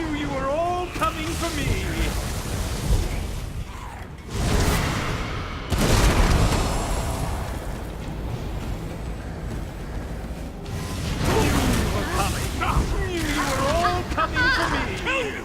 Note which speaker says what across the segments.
Speaker 1: knew you were all coming for me! Knew you were all coming for me!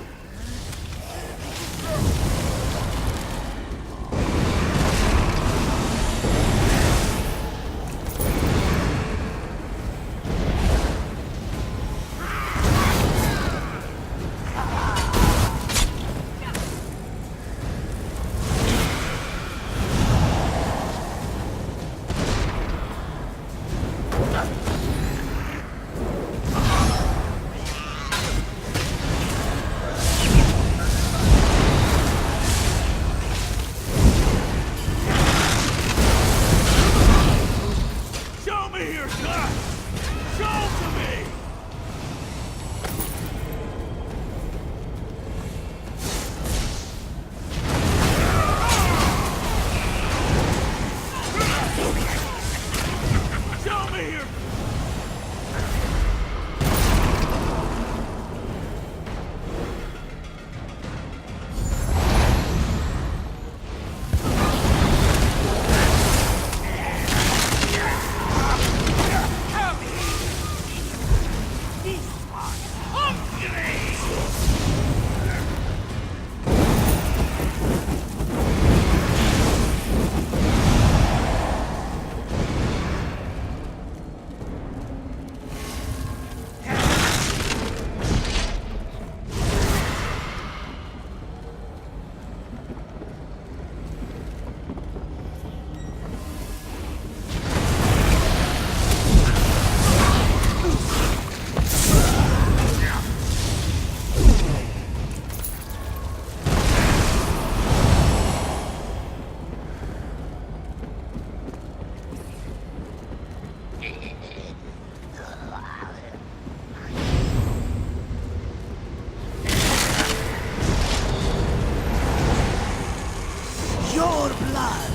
Speaker 2: Your blood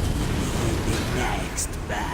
Speaker 2: in the next batch.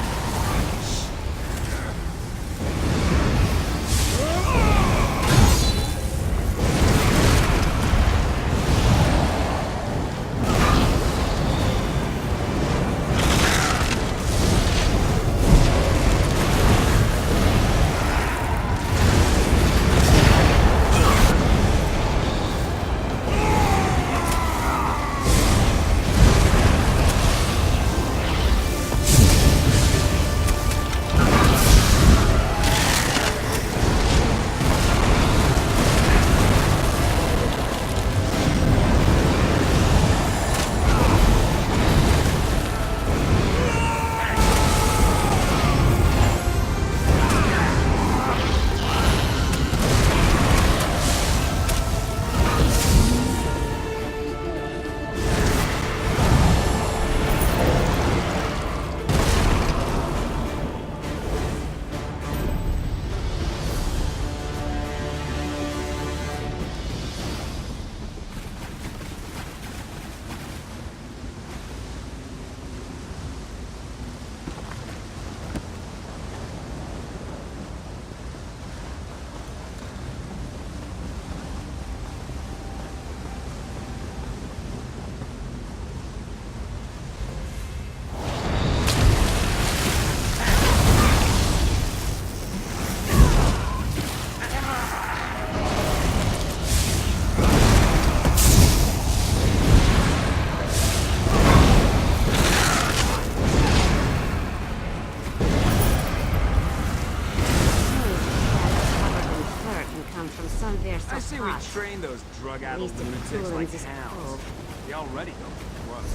Speaker 1: I say we train those drug-addled lunatics like hounds. They already don't think us.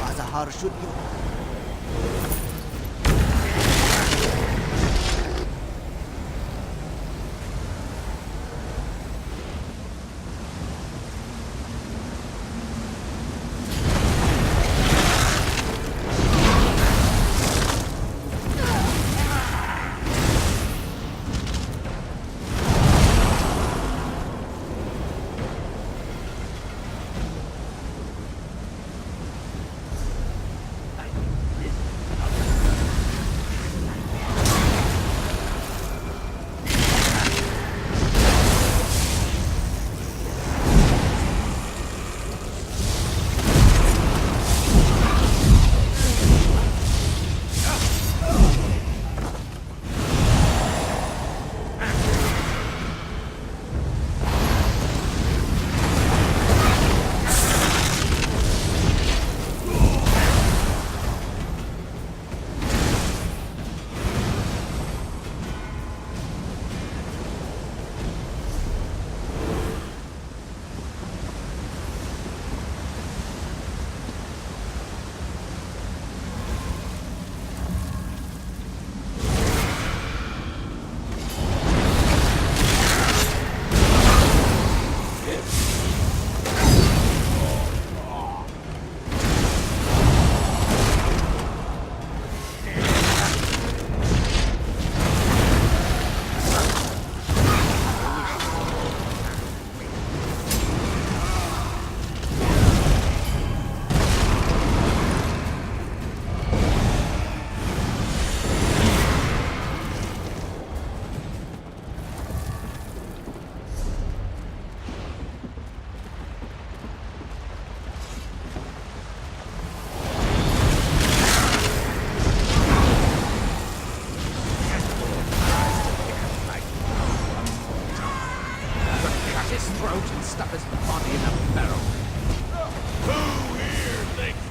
Speaker 2: Azahar should you?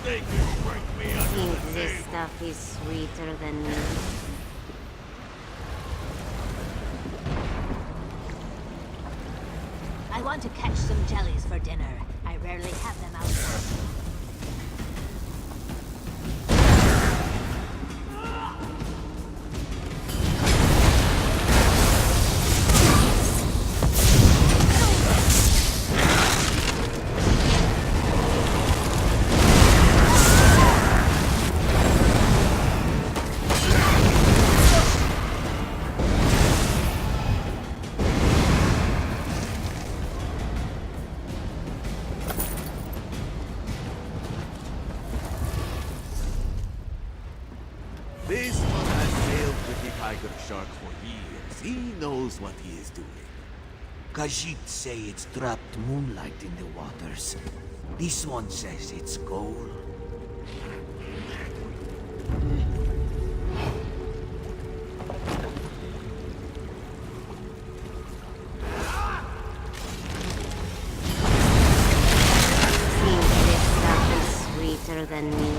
Speaker 3: Think this stuff is sweeter than me?
Speaker 4: I want to catch some jellies for dinner. I rarely have them outside.
Speaker 2: This one has sailed with the tiger shark for years. He knows what he is doing. Khajiit say it's trapped moonlight in the waters. This one says it's gold.
Speaker 3: Think this stuff is sweeter than me?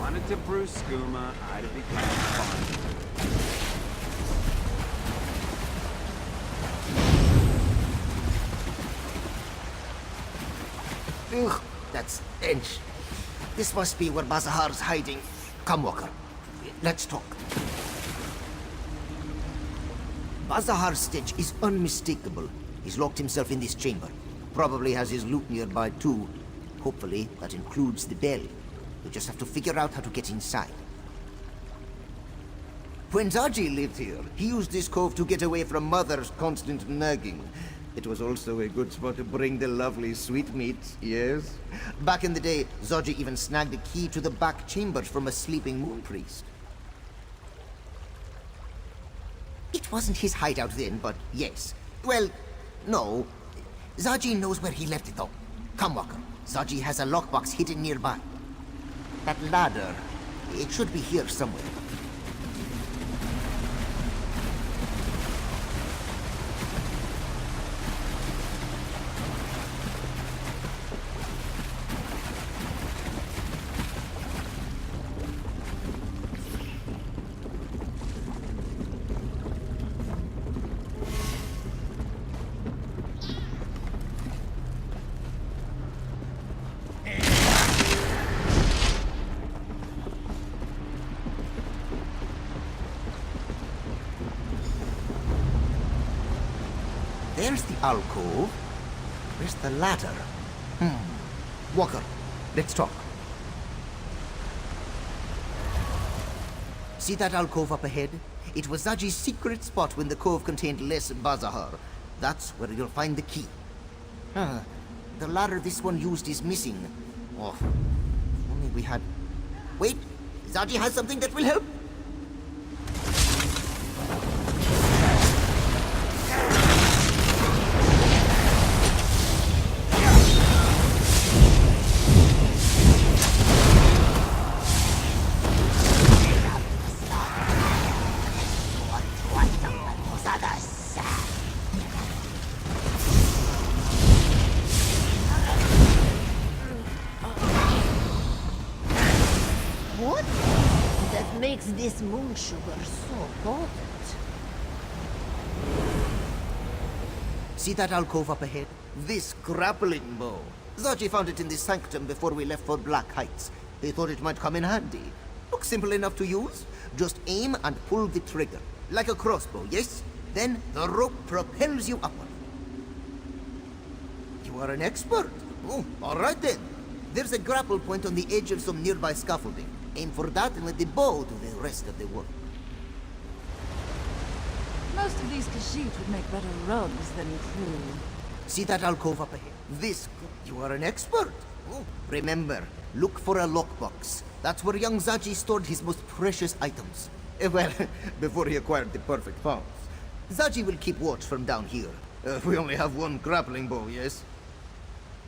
Speaker 1: Wanted to brew skooma, I'd have become fine.
Speaker 2: Ugh, that stench. This must be where Bazahar's hiding. Come, Walker. Let's talk. Bazahar's stench is unmistakable. He's locked himself in this chamber. Probably has his loot nearby too. Hopefully, that includes the bell. We just have to figure out how to get inside. When Zaji lived here, he used this cove to get away from Mother's constant nagging. It was also a good spot to bring the lovely sweetmeats, yes? Back in the day, Zaji even snagged a key to the back chambers from a sleeping moon priest. It wasn't his hideout then, but yes. Well, no. Zaji knows where he left it though. Come, Walker. Zaji has a lockbox hidden nearby. That ladder, it should be here somewhere. There's the alcove. Where's the ladder? Walker, let's talk. See that alcove up ahead? It was Zaji's secret spot when the cove contained less Bazahar. That's where you'll find the key. The ladder this one used is missing. Oh, if only we had... Wait! Zaji has something that will help!
Speaker 4: What? That makes this moon sugar so potent.
Speaker 2: See that alcove up ahead? This grappling bow. Zaji found it in the sanctum before we left for Black Heights. He thought it might come in handy. Looks simple enough to use. Just aim and pull the trigger. Like a crossbow, yes? Then the rope propels you upward. You are an expert. Oh, all right then. There's a grapple point on the edge of some nearby scaffolding. Aim for that and let the bow do the rest of the work.
Speaker 5: Most of these Khajiit would make better rugs than crew.
Speaker 2: See that alcove up ahead? This. You are an expert. Oh, remember, look for a lockbox. That's where young Zaji stored his most precious items. Well, before he acquired the perfect palms. Zaji will keep watch from down here. We only have one grappling bow, yes?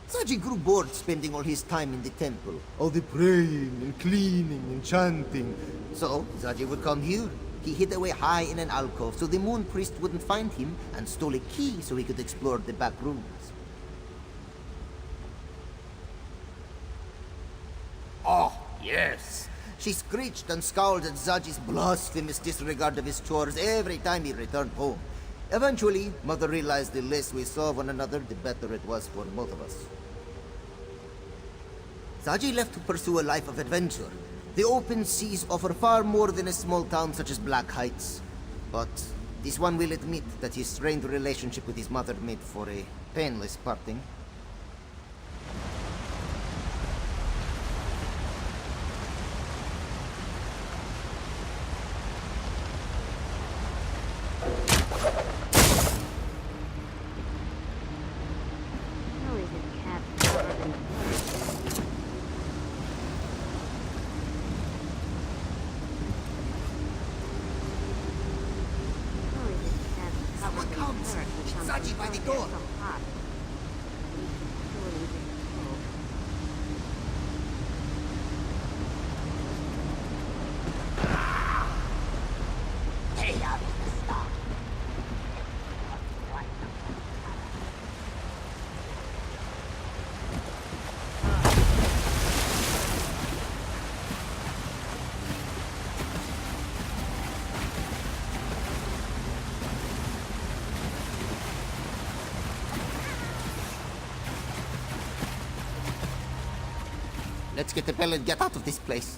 Speaker 2: Zaji grew bored spending all his time in the temple. All the praying and cleaning and chanting. So, Zaji would come here. He hid away high in an alcove so the moon priest wouldn't find him, and stole a key so he could explore the back rooms. Oh, yes! She screeched and scowled at Zaji's blasphemous disregard of his chores every time he returned home. Eventually, Mother realized the less we saw one another, the better it was for both of us. Zaji left to pursue a life of adventure. The open seas offer far more than a small town such as Black Heights. But this one will admit that his strained relationship with his mother made for a painless parting.
Speaker 3: How is a cat covered in dirt? How is a cat
Speaker 2: Someone
Speaker 3: covered in
Speaker 2: comes.
Speaker 3: dirt with
Speaker 2: It's
Speaker 3: something
Speaker 2: Zaji by the
Speaker 3: so
Speaker 2: door.
Speaker 3: hot? Surely this smoke.
Speaker 2: Let's get the bell and get out of this place.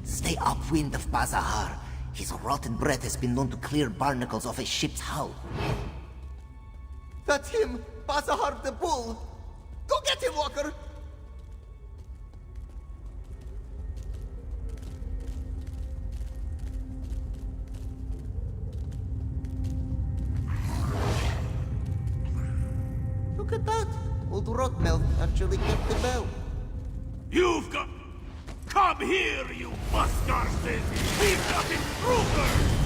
Speaker 2: Stay upwind of Bazahar. His rotten breath has been known to clear barnacles off a ship's hull. That's him! Bazahar the bull! Go get him, Walker! Look at that! Old Rotmel actually kept the bell.
Speaker 1: You've got... Come here, you mustarses! We've got intruders!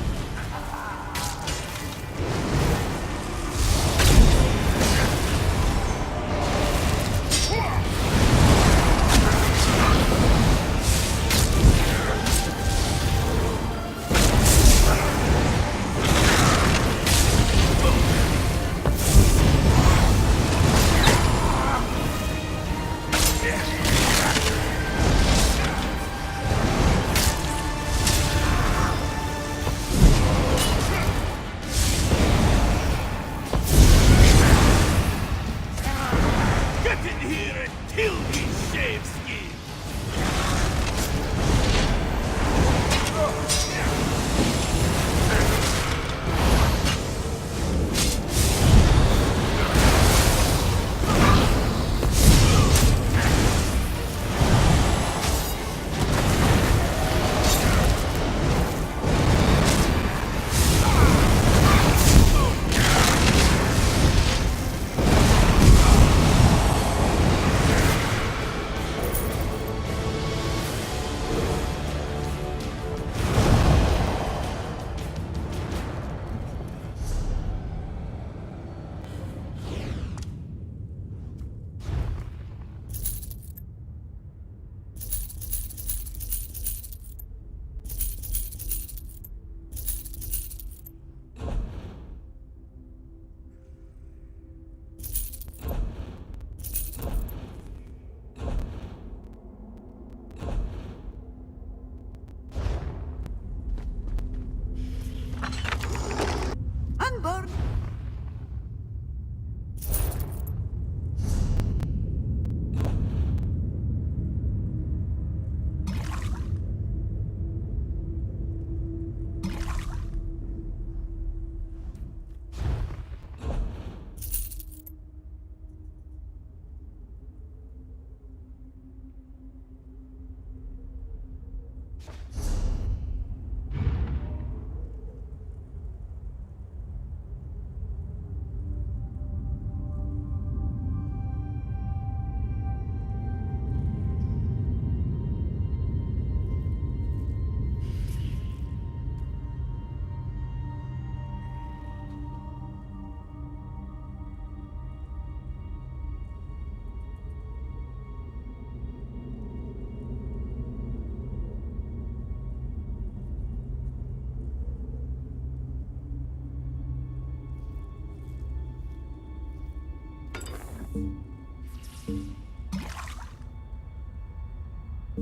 Speaker 1: Do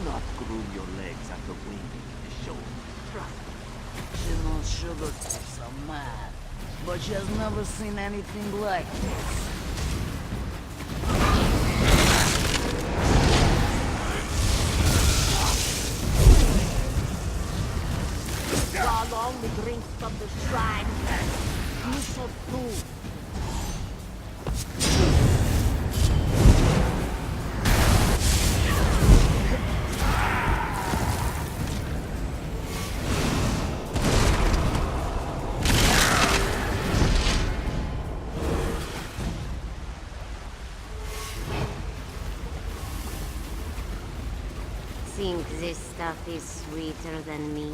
Speaker 1: not groom your legs after winging the show. Trust me.
Speaker 6: She knows sugar tips are mad, but she has never seen anything like this.
Speaker 4: Draw along the drinks from the shrine. You shall prove.
Speaker 3: Think this stuff is sweeter than me?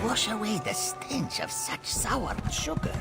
Speaker 2: Wash away the stench of such sour sugar.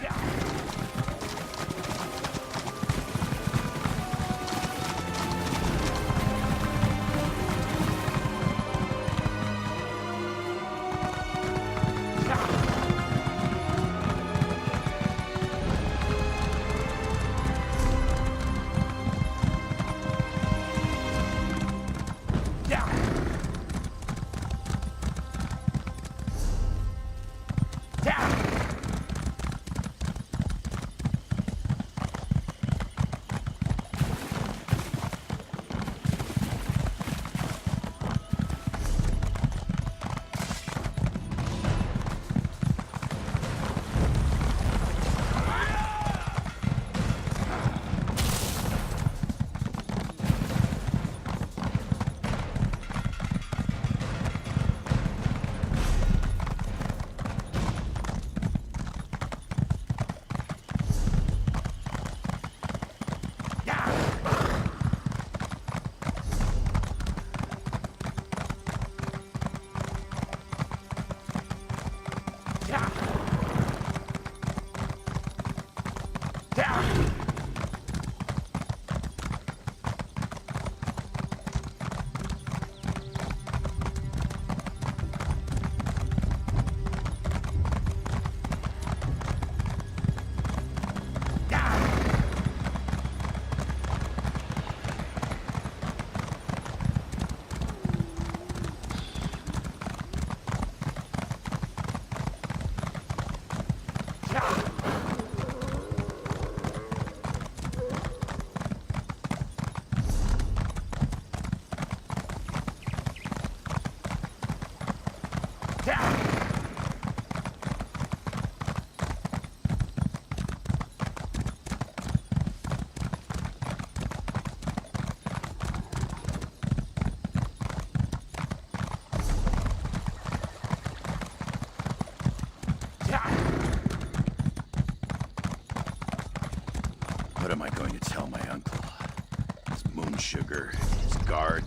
Speaker 7: Walker, his guard,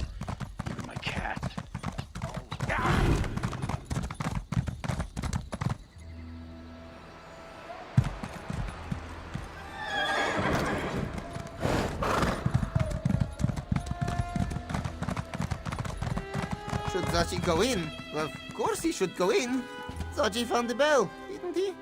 Speaker 7: even my cat.
Speaker 2: Should Zachi go in? Of course he should go in. Zachi found the bell, didn't he?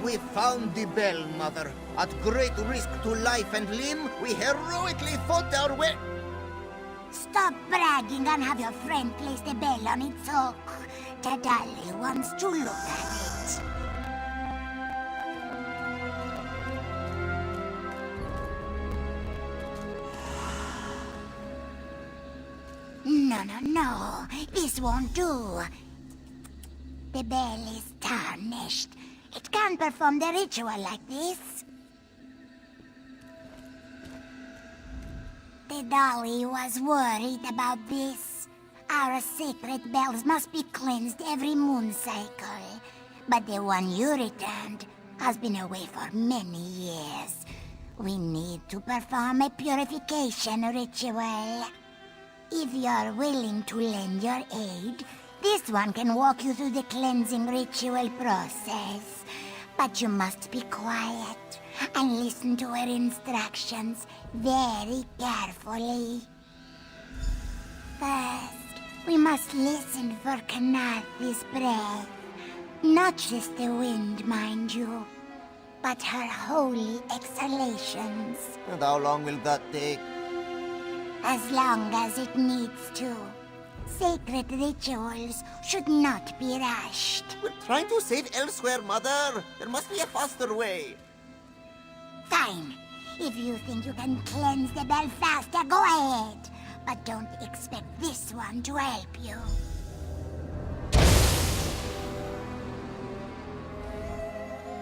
Speaker 2: We found the bell, Mother. At great risk to life and limb, we heroically fought our way.
Speaker 8: Stop bragging and have your friend place the bell on its hook. Tadali wants to look at it. No. This won't do. The bell is tarnished. It can't perform the ritual like this. The dolly was worried about this. Our sacred bells must be cleansed every moon cycle. But the one you returned has been away for many years. We need to perform a purification ritual. If you're willing to lend your aid, this one can walk you through the cleansing ritual process. But you must be quiet and listen to her instructions very carefully. First, we must listen for Kanathi's breath. Not just the wind, mind you, but her holy exhalations.
Speaker 2: And how long will that take?
Speaker 8: As long as it needs to. Sacred rituals should not be rushed.
Speaker 2: We're trying to save elsewhere, Mother. There must be a faster way.
Speaker 8: Fine. If you think you can cleanse the bell faster, go ahead. But don't expect this one to help you.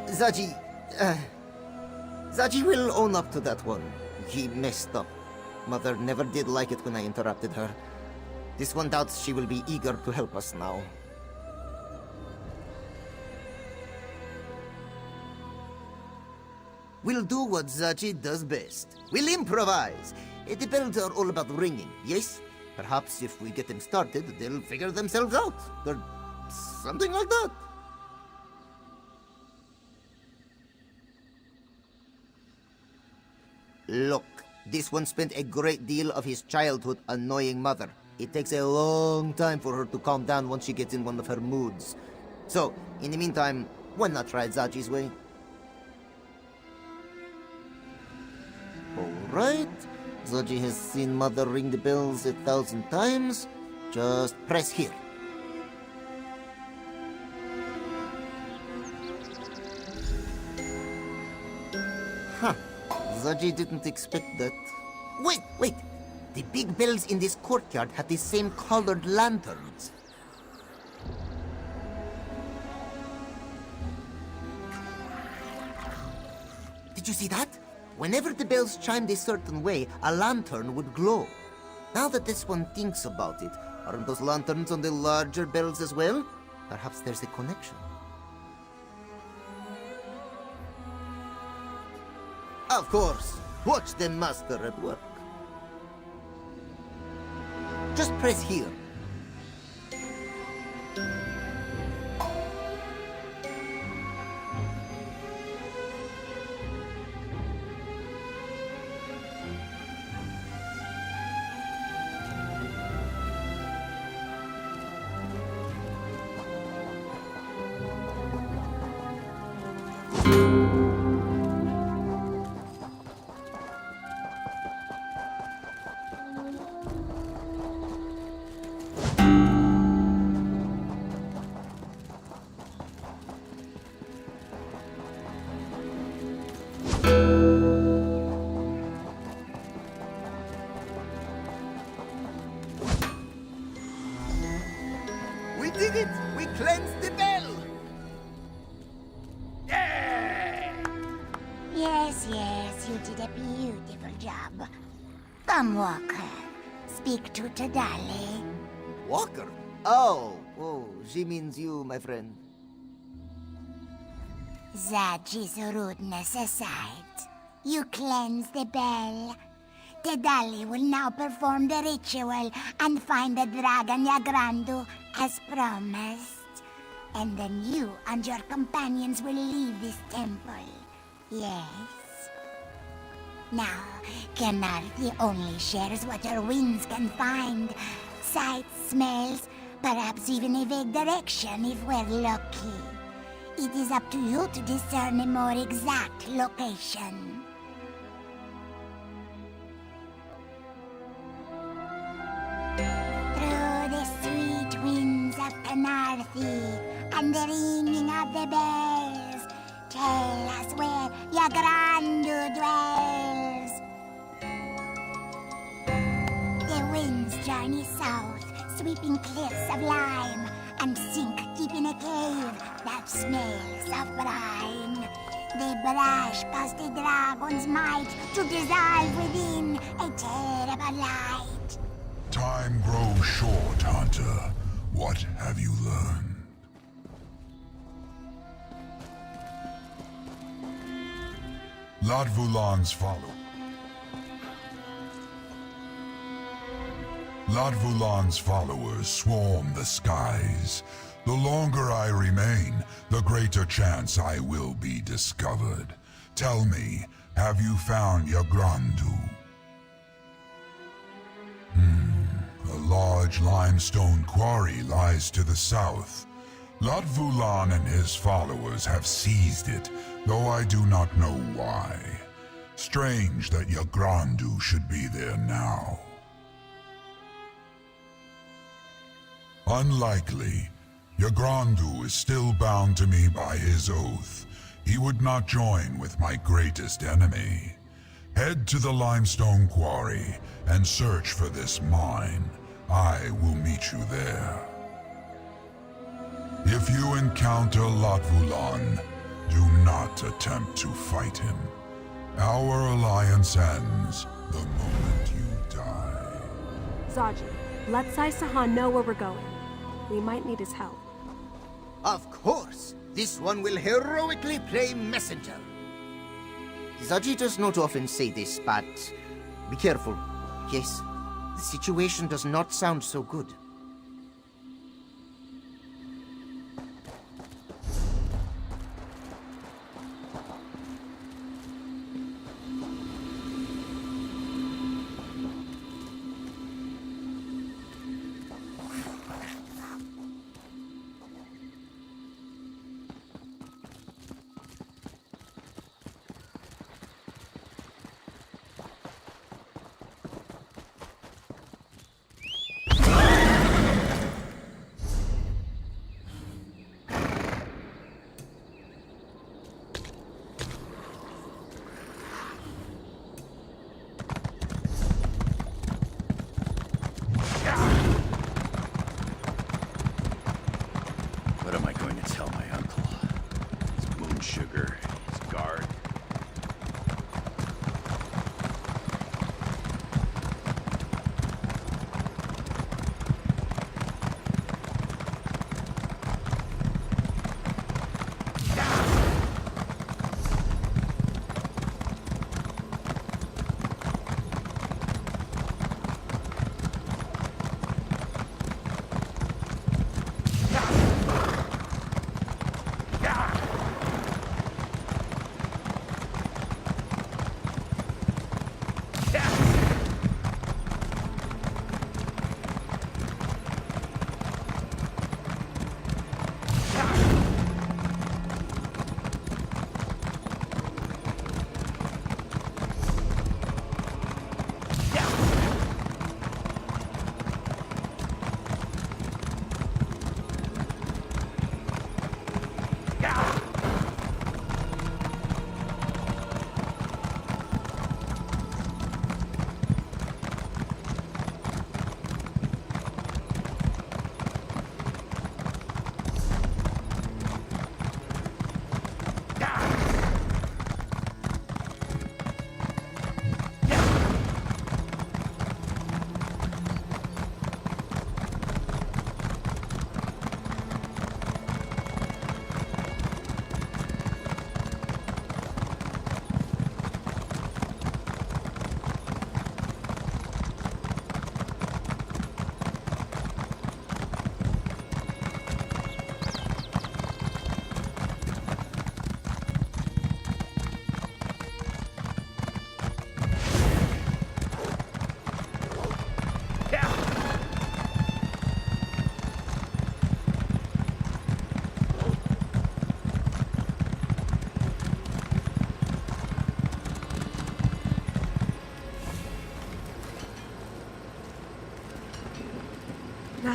Speaker 2: Zaji will own up to that one. He messed up. Mother never did like it when I interrupted her. This one doubts she will be eager to help us now. We'll do what Zaji does best. We'll improvise. The bells are all about ringing, yes? Perhaps if we get them started, they'll figure themselves out. Or something like that. Look, this one spent a great deal of his childhood annoying Mother. It takes a long time for her to calm down once she gets in one of her moods. So, in the meantime, why not try Zaji's way? Alright. Zaji has seen Mother ring the bells 1,000 times. Just press here. Huh. Zaji didn't expect that. Wait! The big bells in this courtyard have the same colored lanterns. Did you see that? Whenever the bells chimed a certain way, a lantern would glow. Now that this one thinks about it, aren't those lanterns on the larger bells as well? Perhaps there's a connection. Of course. Watch the master at work. Just press here. We did it! We cleansed the bell!
Speaker 8: Yes, you did a beautiful job. Come, Walker. Speak to Tadali.
Speaker 2: Walker? Oh, she means you, my friend.
Speaker 8: Zaji's rudeness aside, you cleanse the bell. Tedali will now perform the ritual and find the dragon Yagrandu as promised. And then you and your companions will leave this temple. Yes? Now, Kenarthi only shares what her winds can find. Sights, smells, perhaps even a vague direction if we're lucky. It is up to you to discern a more exact location. Through the sweet winds of Kenarthi and the ringing of the bells, tell us where Yagrandu dwells. The winds journey south, sweeping cliffs of lime, and sink deep in a cave that smells of brine. They brush past the dragon's might to dissolve within a terrible light.
Speaker 9: Time grows short, Hunter. What have you learned? Latvulan's followers swarm the skies. The longer I remain, the greater chance I will be discovered. Tell me, have you found Yagrandu? A large limestone quarry lies to the south. Latvulan and his followers have seized it, though I do not know why. Strange that Yagrandu should be there now. Unlikely. Yagrandu is still bound to me by his oath. He would not join with my greatest enemy. Head to the limestone quarry and search for this mine. I will meet you there. If you encounter Latvulan, do not attempt to fight him. Our alliance ends the moment you die.
Speaker 10: Zaji, let Sai Sahan know where we're going. We might need his help.
Speaker 2: Of course! This one will heroically play messenger. Zaji does not often say this, but be careful. Yes, the situation does not sound so good.
Speaker 7: What am I going to tell my uncle? His moon sugar, his guard.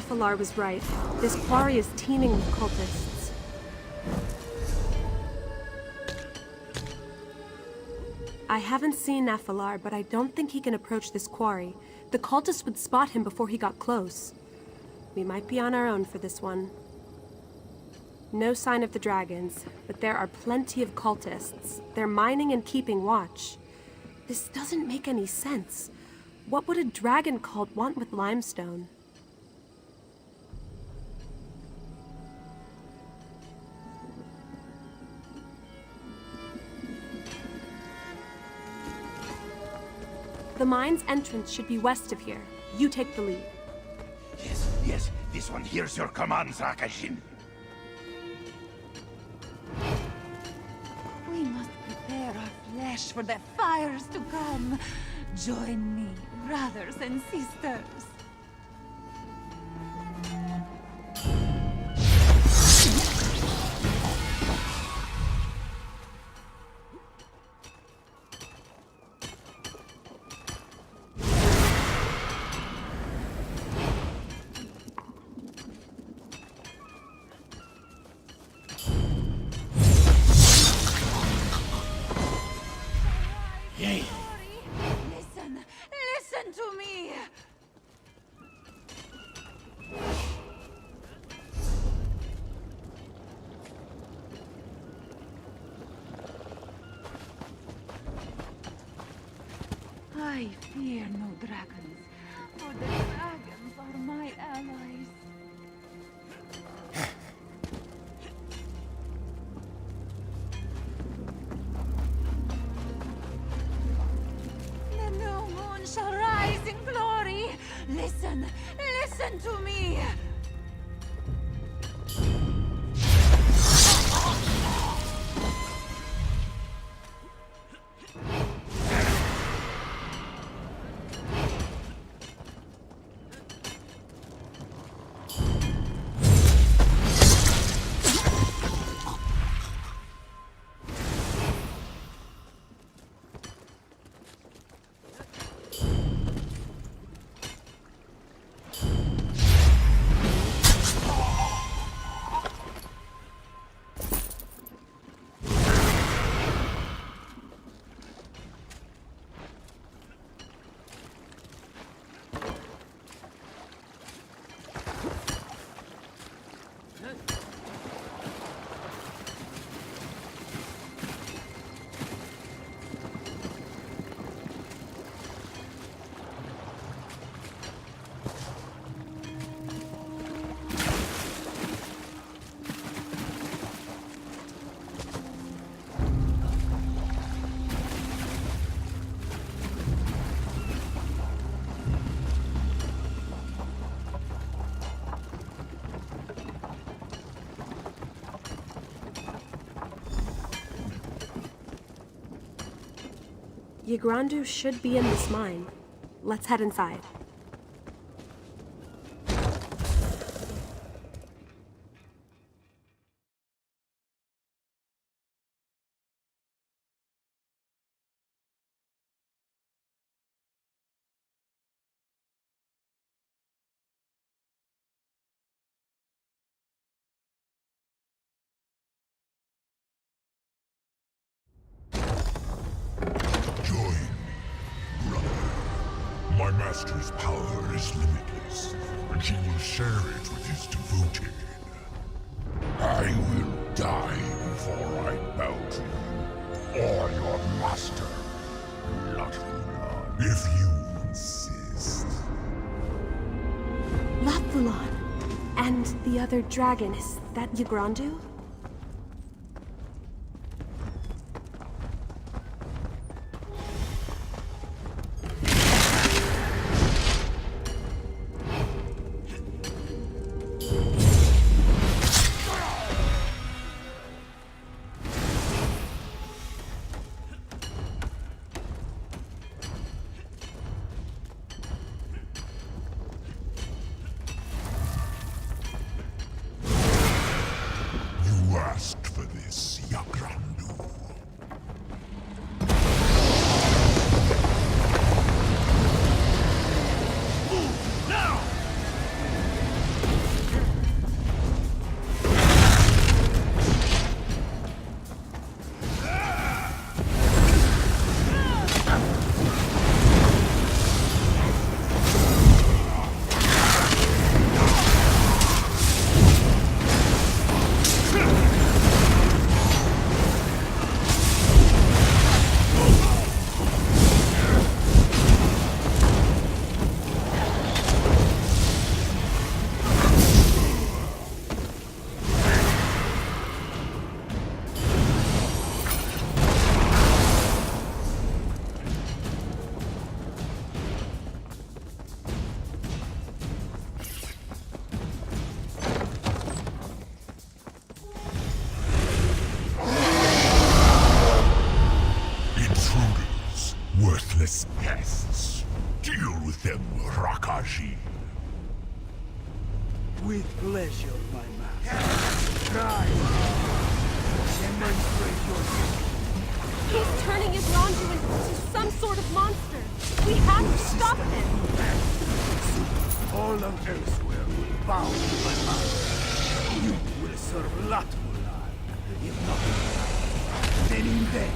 Speaker 10: Nephilar was right. This quarry is teeming with cultists. I haven't seen Nephilar, but I don't think he can approach this quarry. The cultists would spot him before he got close. We might be on our own for this one. No sign of the dragons, but there are plenty of cultists. They're mining and keeping watch. This doesn't make any sense. What would a dragon cult want with limestone? The mine's entrance should be west of here. You take the lead.
Speaker 11: Yes, this one hears your commands, Rakashin.
Speaker 5: We must prepare our flesh for the fires to come. Join me, brothers and sisters. Listen to me! I fear no dragons, for the dragons are my allies. The new moon shall rise in glory. Listen to me.
Speaker 10: Yagrandu should be in this mine. Let's head inside.
Speaker 9: My master's power is limitless, and he will share it with his devoted. I will die before I bow to you, or your master, Latula, if you insist.
Speaker 10: Latvulan! And the other dragon, is that Yagrandu?
Speaker 9: You asked for this, Yagrandu.
Speaker 11: Now!
Speaker 9: useless pests. Deal with them, Rakaji.
Speaker 1: With pleasure, my master. Try. Demonstrate your skill.
Speaker 10: He's turning his laundry into some sort of monster. We have to stop him.
Speaker 1: All of elsewhere will bow to my master. You will serve Latmulan, if not then in vain.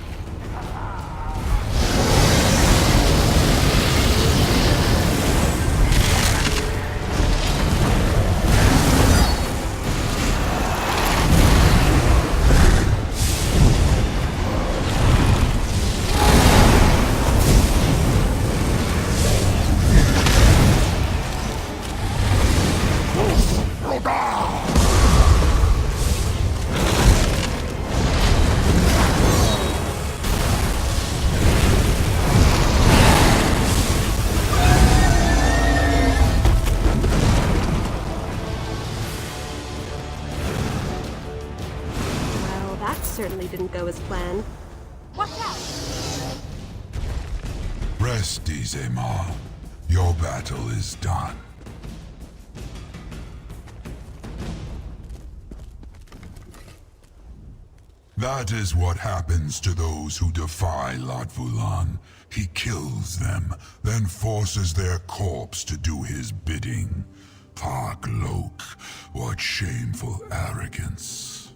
Speaker 10: Well, that certainly didn't go as planned. Watch out!
Speaker 9: Rest easy, Ma. Your battle is done. That is what happens to those who defy Latvulan. He kills them, then forces their corpse to do his bidding. Lok, what shameful arrogance.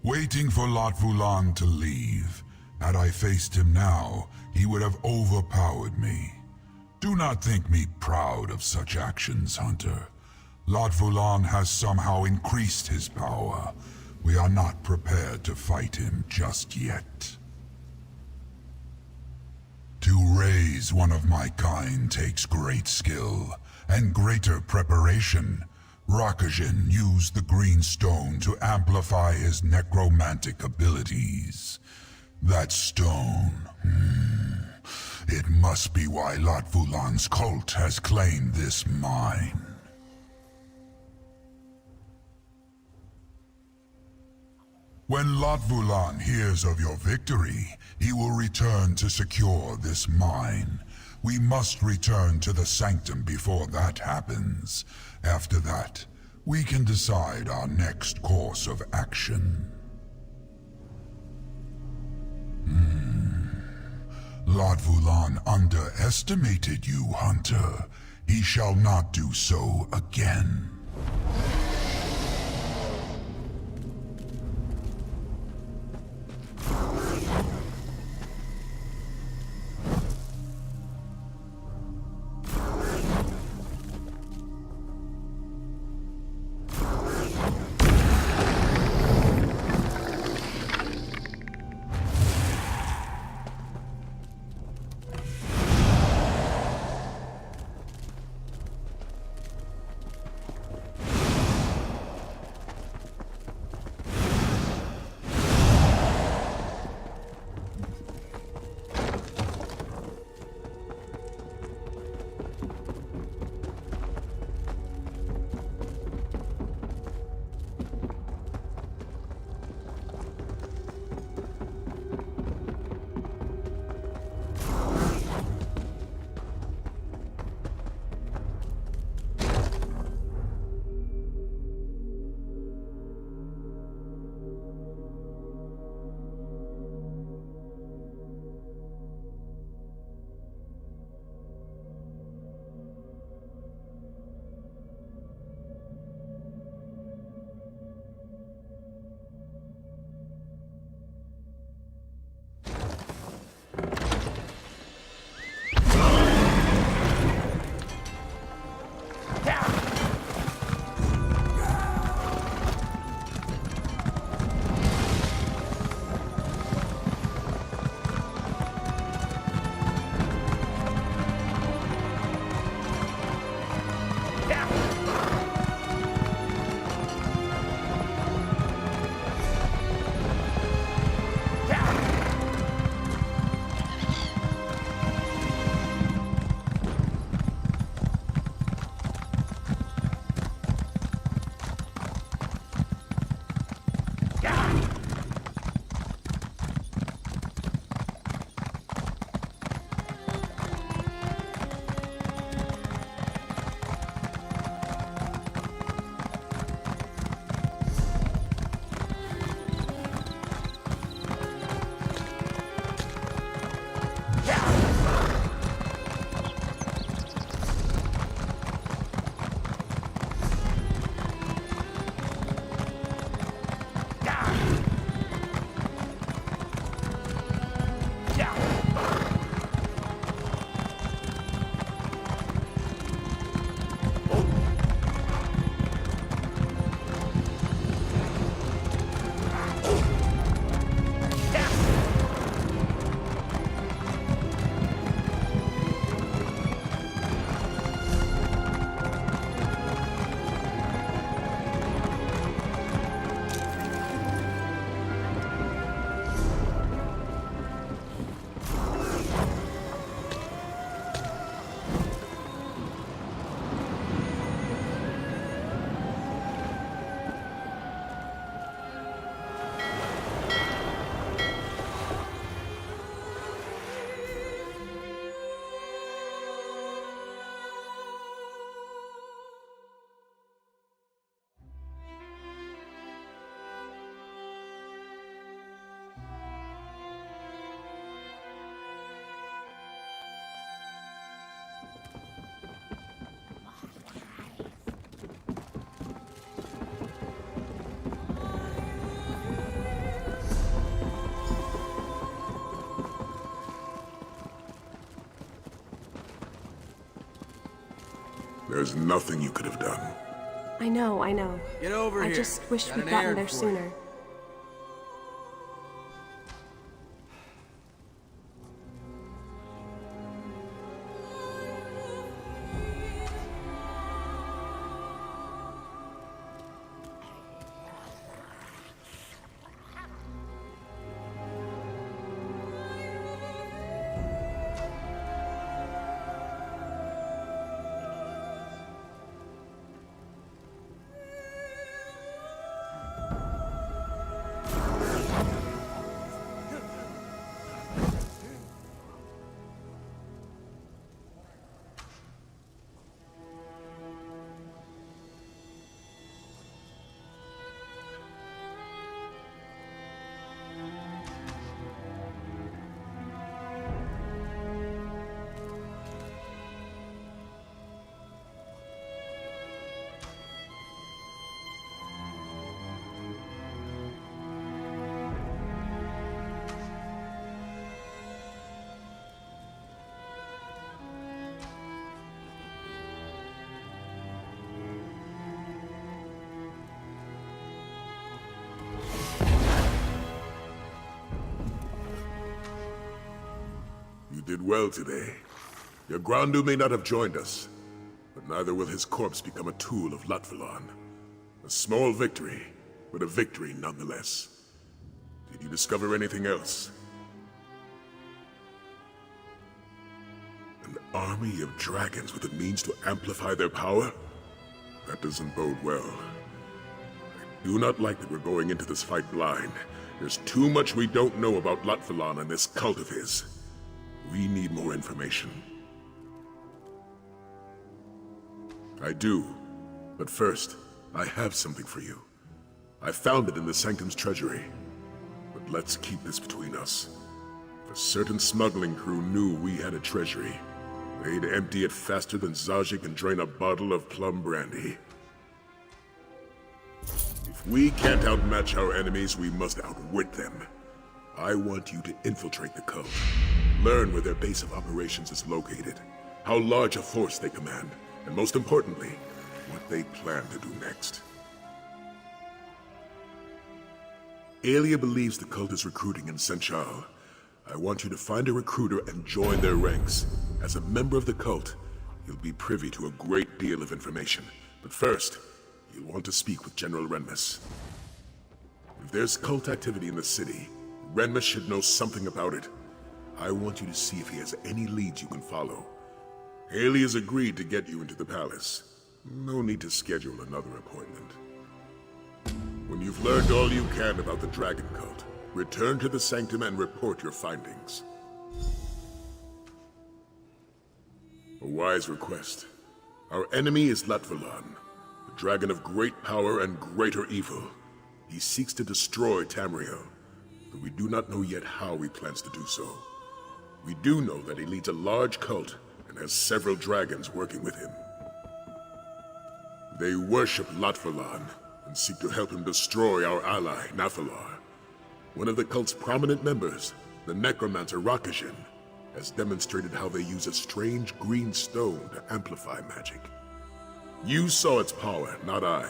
Speaker 9: Waiting for Latvulan to leave. Had I faced him now, he would have overpowered me. Do not think me proud of such actions, Hunter. Latvulan has somehow increased his power. We are not prepared to fight him just yet. To raise one of my kind takes great skill and greater preparation. Rakajin used the green stone to amplify his necromantic abilities. That stone, it must be why Latvulan's cult has claimed this mine. When Latvulan hears of your victory, he will return to secure this mine. We must return to the sanctum before that happens. After that, we can decide our next course of action. Latvulan underestimated you, Hunter. He shall not do so again.
Speaker 12: There's nothing you could have done.
Speaker 10: I know, I know.
Speaker 1: Get over here.
Speaker 10: I just wish
Speaker 1: Got
Speaker 10: we'd
Speaker 1: an
Speaker 10: gotten
Speaker 1: errand
Speaker 10: there
Speaker 1: for you.
Speaker 10: sooner.
Speaker 12: You did well today. Your Grandu may not have joined us, but neither will his corpse become a tool of Latvalon. A small victory, but a victory nonetheless. Did you discover anything else? An army of dragons with the means to amplify their power? That doesn't bode well. I do not like that we're going into this fight blind. There's too much we don't know about Latvalon and this cult of his. We need more information. I do. But first, I have something for you. I found it in the Sanctum's treasury. But let's keep this between us. If a certain smuggling crew knew we had a treasury, they'd empty it faster than Zaji can drain a bottle of plum brandy. If we can't outmatch our enemies, we must outwit them. I want you to infiltrate the cult. Learn where their base of operations is located, how large a force they command, and most importantly, what they plan to do next. Aelia believes the cult is recruiting in Senchal. I want you to find a recruiter and join their ranks. As a member of the cult, you'll be privy to a great deal of information. But first, you'll want to speak with General Renmus. If there's cult activity in the city, Renmus should know something about it. I want you to see if he has any leads you can follow. Haley has agreed to get you into the palace. No need to schedule another appointment. When you've learned all you can about the Dragon Cult, return to the Sanctum and report your findings. A wise request. Our enemy is Latvalon, the dragon of great power and greater evil. He seeks to destroy Tamriel, but we do not know yet how he plans to do so. We do know that he leads a large cult and has several dragons working with him. They worship Latvalon, and seek to help him destroy our ally, Naphalar. One of the cult's prominent members, the necromancer Rakajin, has demonstrated how they use a strange green stone to amplify magic. You saw its power, not I.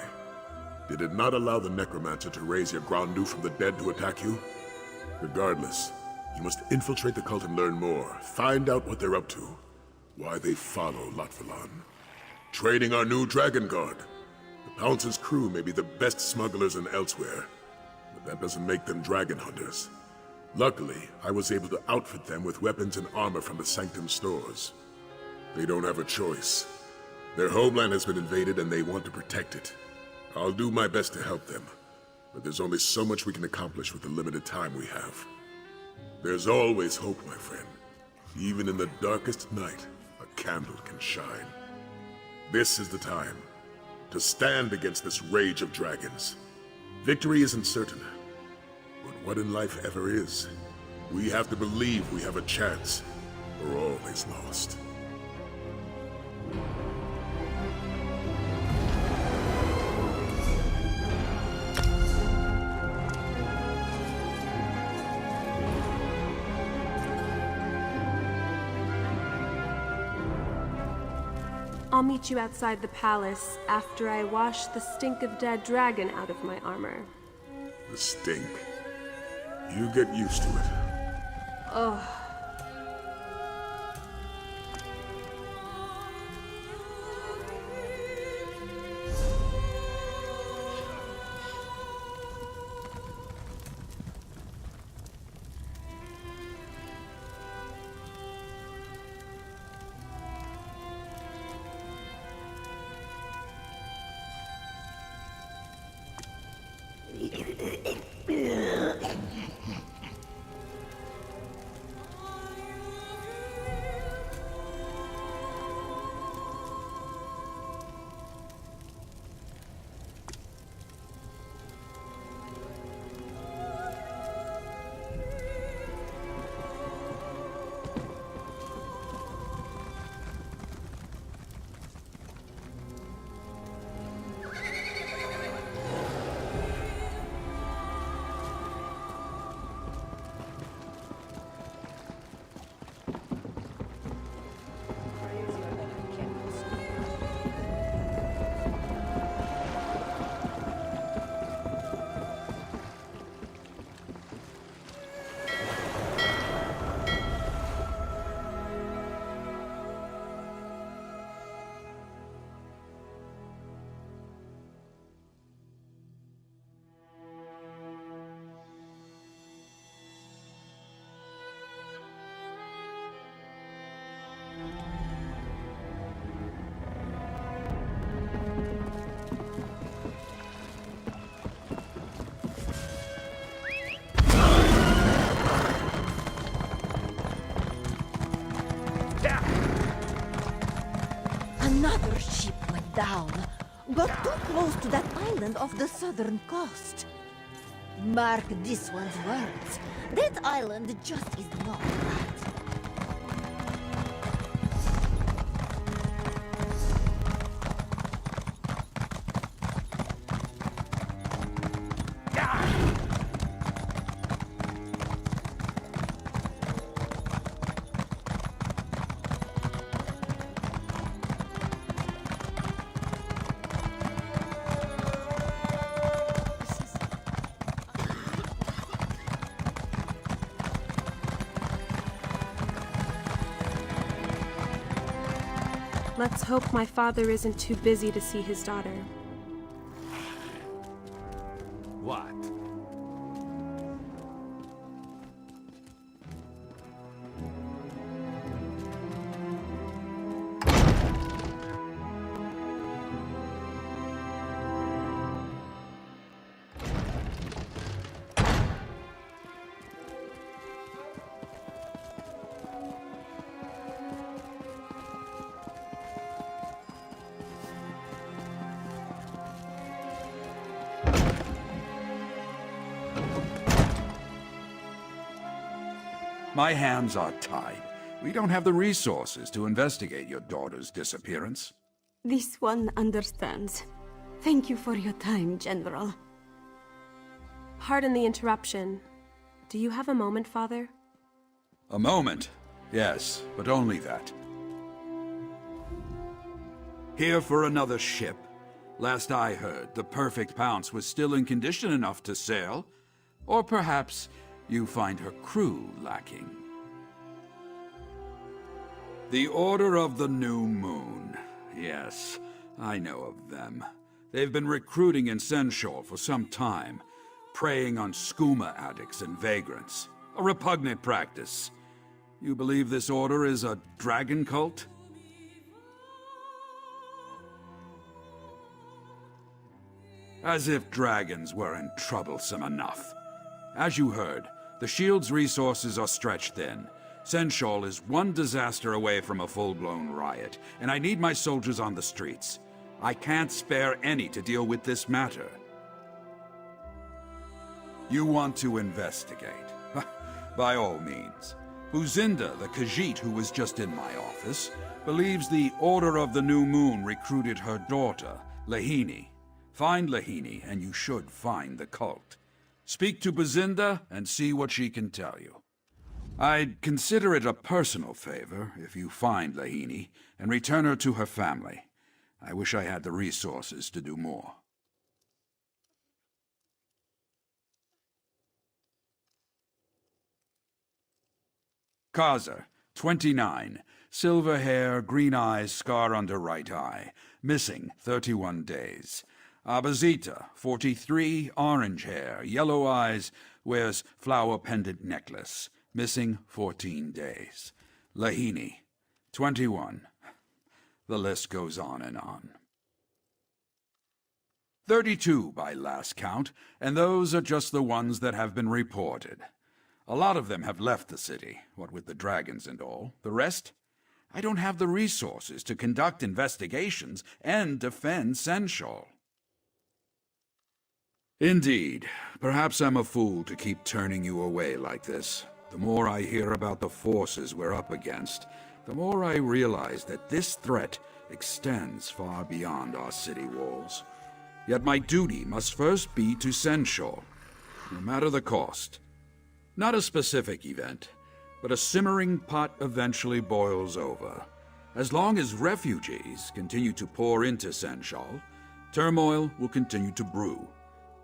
Speaker 12: Did it not allow the necromancer to raise your Grandu from the dead to attack you? Regardless, you must infiltrate the cult and learn more. Find out what they're up to. Why they follow Latvalan. Training our new Dragon Guard. The Pounce's crew may be the best smugglers in elsewhere, but that doesn't make them dragon hunters. Luckily, I was able to outfit them with weapons and armor from the Sanctum stores. They don't have a choice. Their homeland has been invaded and they want to protect it. I'll do my best to help them, but there's only so much we can accomplish with the limited time we have. There's always hope, my friend. Even in the darkest night, a candle can shine. This is the time to stand against this rage of dragons. Victory isn't certain, but what in life ever is? We have to believe we have a chance, or all is lost.
Speaker 10: I'll meet you outside the palace after I wash the stink of dead dragon out of my armor.
Speaker 12: The stink. You get used to it.
Speaker 10: Ugh.
Speaker 4: Another ship went down. Got too close to that island off the southern coast. Mark this one's words. That island just is not right.
Speaker 10: Let's hope my father isn't too busy to see his daughter.
Speaker 1: What?
Speaker 7: My hands are tied. We don't have the resources to investigate your daughter's disappearance.
Speaker 13: This one understands.
Speaker 5: Thank you for your time, General.
Speaker 10: Pardon the interruption. Do you have a moment, Father?
Speaker 7: A moment? Yes, but only that. Here for another ship. Last I heard, the Perfect Pounce was still in condition enough to sail. Or perhaps you find her crew lacking. The Order of the New Moon. Yes, I know of them. They've been recruiting in Senshore for some time, preying on skooma addicts and vagrants. A repugnant practice. You believe this order is a dragon cult? As if dragons weren't troublesome enough. As you heard, the Shield's resources are stretched thin. Senshal is one disaster away from a full-blown riot, and I need my soldiers on the streets. I can't spare any to deal with this matter. You want to investigate? By all means. Buzinda, the Khajiit who was just in my office, believes the Order of the New Moon recruited her daughter, Lahini. Find Lahini, and you should find the cult. Speak to Buzinda and see what she can tell you. I'd consider it a personal favor if you find Lahini and return her to her family. I wish I had the resources to do more. Kaza, 29. Silver hair, green eyes, scar under right eye. Missing 31 days. Abazita, 43. Orange hair, yellow eyes, wears flower pendant necklace. Missing 14 days. Lahini, 21. The list goes on and on. 32 by last count, and those are just the ones that have been reported. A lot of them have left the city, what with the dragons and all. The rest? I don't have the resources to conduct investigations and defend Senshal. Indeed. Perhaps I'm a fool to keep turning you away like this. The more I hear about the forces we're up against, the more I realize that this threat extends far beyond our city walls. Yet my duty must first be to Senshal, no matter the cost. Not a specific event, but a simmering pot eventually boils over. As long as refugees continue to pour into Senshal, turmoil will continue to brew.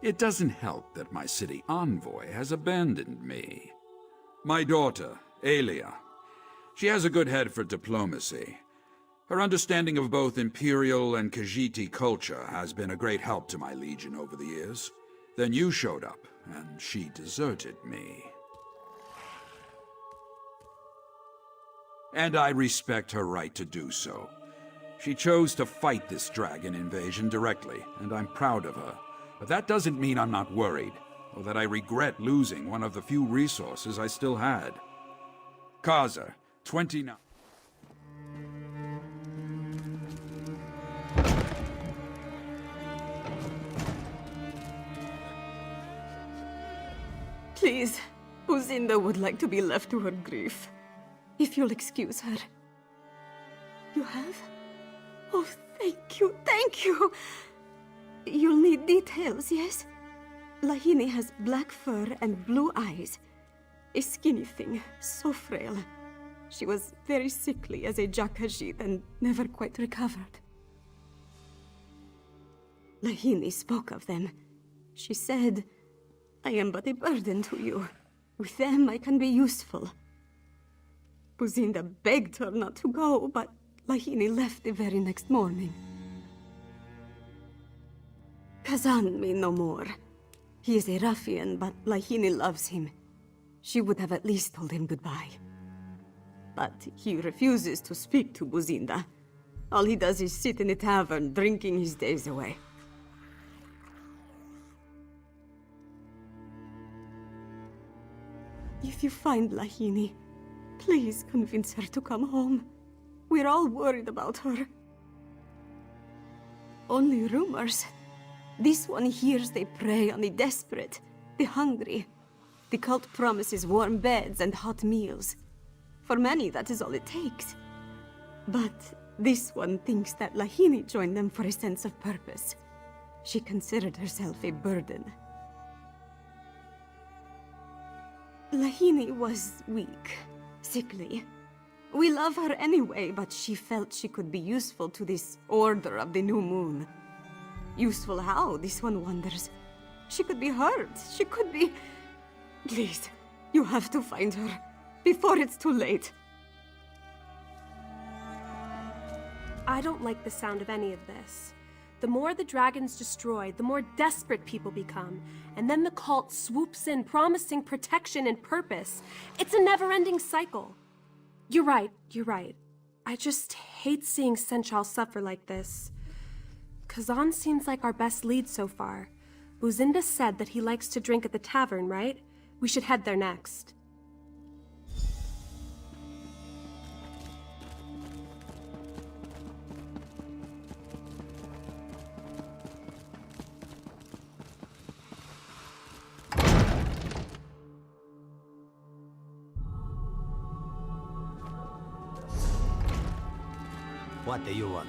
Speaker 7: It doesn't help that my city envoy has abandoned me. My daughter, Aelia. She has a good head for diplomacy. Her understanding of both Imperial and Khajiiti culture has been a great help to my legion over the years. Then you showed up, and she deserted me. And I respect her right to do so. She chose to fight this dragon invasion directly, and I'm proud of her. But that doesn't mean I'm not worried, or that I regret losing one of the few resources I still had. Kaza, 29.
Speaker 5: Please, Buzinda would like to be left to her grief. If you'll excuse her. You have? Oh, thank you, thank you! You'll need details, yes? Lahini has black fur and blue eyes. A skinny thing, so frail. She was very sickly as a Khajiit and never quite recovered. Lahini spoke of them. She said, I am but a burden to you. With them I can be useful. Buzinda begged her not to go, but Lahini left the very next morning. Kazan may no more. He is a ruffian, but Lahini loves him. She would have at least told him goodbye. But he refuses to speak to Buzinda. All he does is sit in a tavern, drinking his days away. If you find Lahini, please convince her to come home. We're all worried about her. Only rumors. This one hears they prey on the desperate, the hungry. The cult promises warm beds and hot meals. For many, that is all it takes. But this one thinks that Lahini joined them for a sense of purpose. She considered herself a burden. Lahini was weak, sickly. We love her anyway, but she felt she could be useful to this Order of the New Moon. Useful how, this one wonders. She could be hurt. She could be... Please, you have to find her, before it's too late.
Speaker 10: I don't like the sound of any of this. The more the dragons destroy, the more desperate people become. And then the cult swoops in, promising protection and purpose. It's a never-ending cycle. You're right, you're right. I just hate seeing Senchal suffer like this. Kazan seems like our best lead so far. Buzinda said that he likes to drink at the tavern, right? We should head there next.
Speaker 13: What do you want?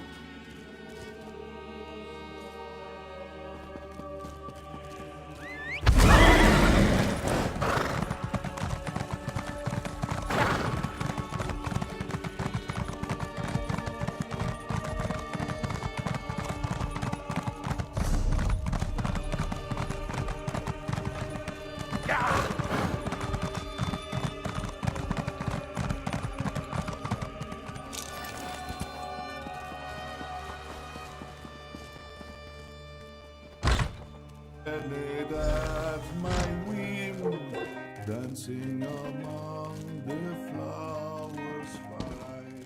Speaker 1: At my whim, dancing among the flowers fine.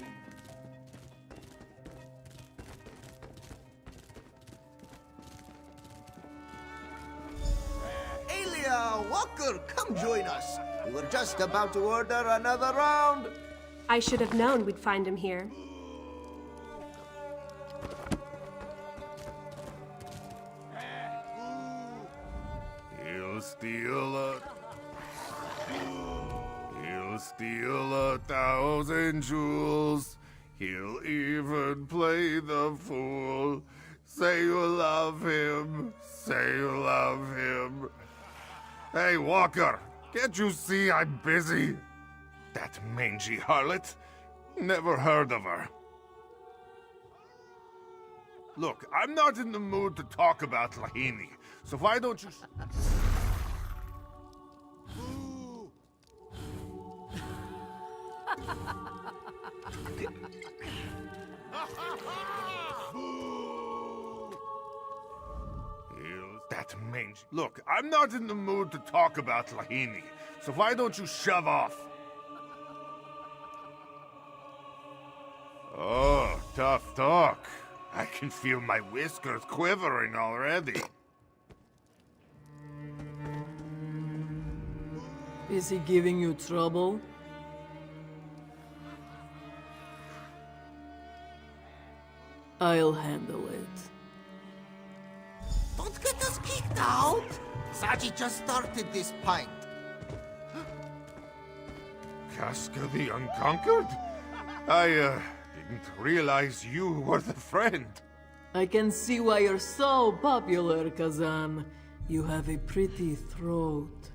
Speaker 2: Alia, Walker, come join us. We were just about to order another round.
Speaker 10: I should have known we'd find him here.
Speaker 1: He'll steal 1,000 jewels. He'll even play the fool. Say you love him. Say you love him. Hey, Walker, can't you see I'm busy? That mangy harlot? Never heard of her. Look, I'm not in the mood to talk about Lahini, so why don't you... That mange. Look, I'm not in the mood to talk about Lahini, so why don't you shove off? Oh, tough talk. I can feel my whiskers quivering already.
Speaker 6: Is he giving you trouble? I'll handle it.
Speaker 2: Don't get us kicked out. Saji just started this pint.
Speaker 1: Casca the Unconquered? I, didn't realize you were the friend.
Speaker 6: I can see why you're so popular, Kazan. You have a pretty throat.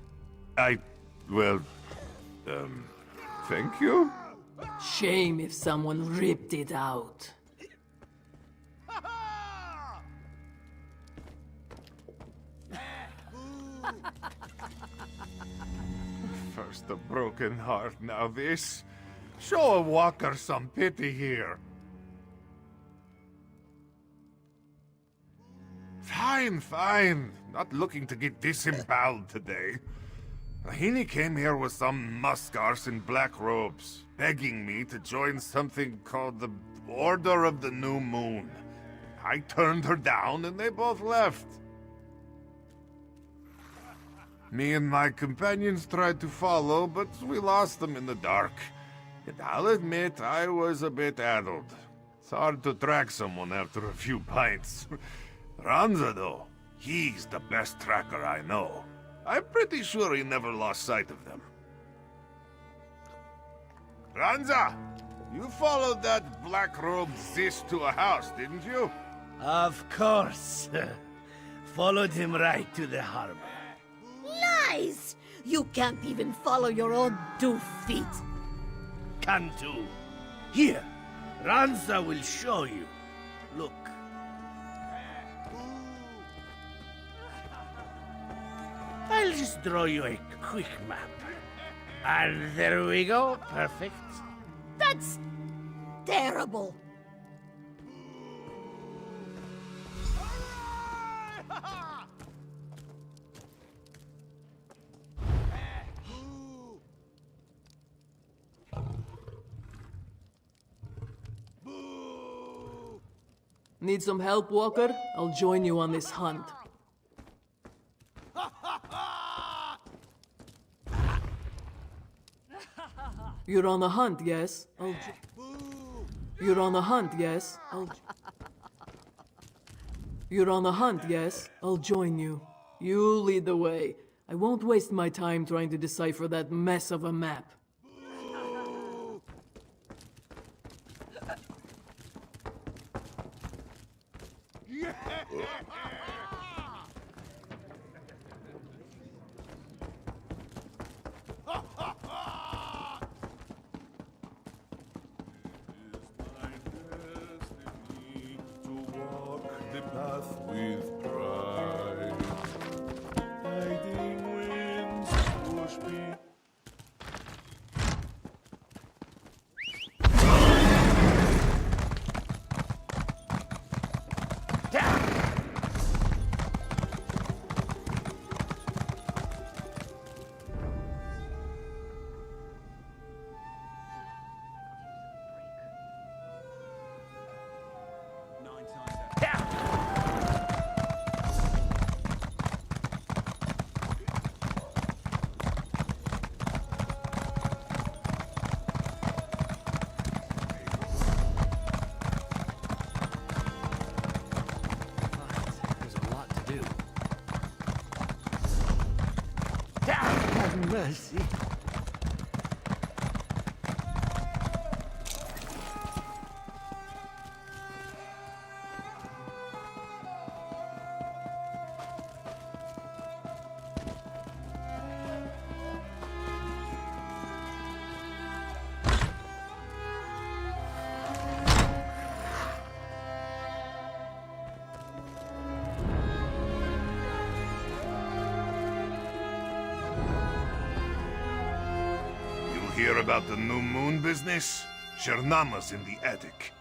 Speaker 1: Well, thank you?
Speaker 6: Shame if someone ripped it out.
Speaker 1: First a broken heart, now this. Show a Walker some pity here. Fine, fine. Not looking to get disemboweled today. Lahini came here with some muskars in black robes, begging me to join something called the Order of the New Moon. I turned her down and they both left. Me and my companions tried to follow, but we lost them in the dark. And I'll admit, I was a bit addled. It's hard to track someone after a few pints. Ranza, though, he's the best tracker I know. I'm pretty sure he never lost sight of them. Ranza! You followed that black-robed Zish to a house, didn't you?
Speaker 13: Of course. followed him right to the harbor.
Speaker 4: Lies! You can't even follow your own 2 feet.
Speaker 13: Cantu. Here, Ranza will show you. Look. I'll just draw you a quick map. And there we go. Perfect.
Speaker 4: That's terrible.
Speaker 6: Need some help, Walker? I'll join you on this hunt. You're on the hunt, yes? You're on the hunt, yes? You're on the hunt, yes? I'll join you. You lead the way. I won't waste my time trying to decipher that mess of a map.
Speaker 2: Mercy.
Speaker 1: Hear about the new moon business? Chernama's in the attic.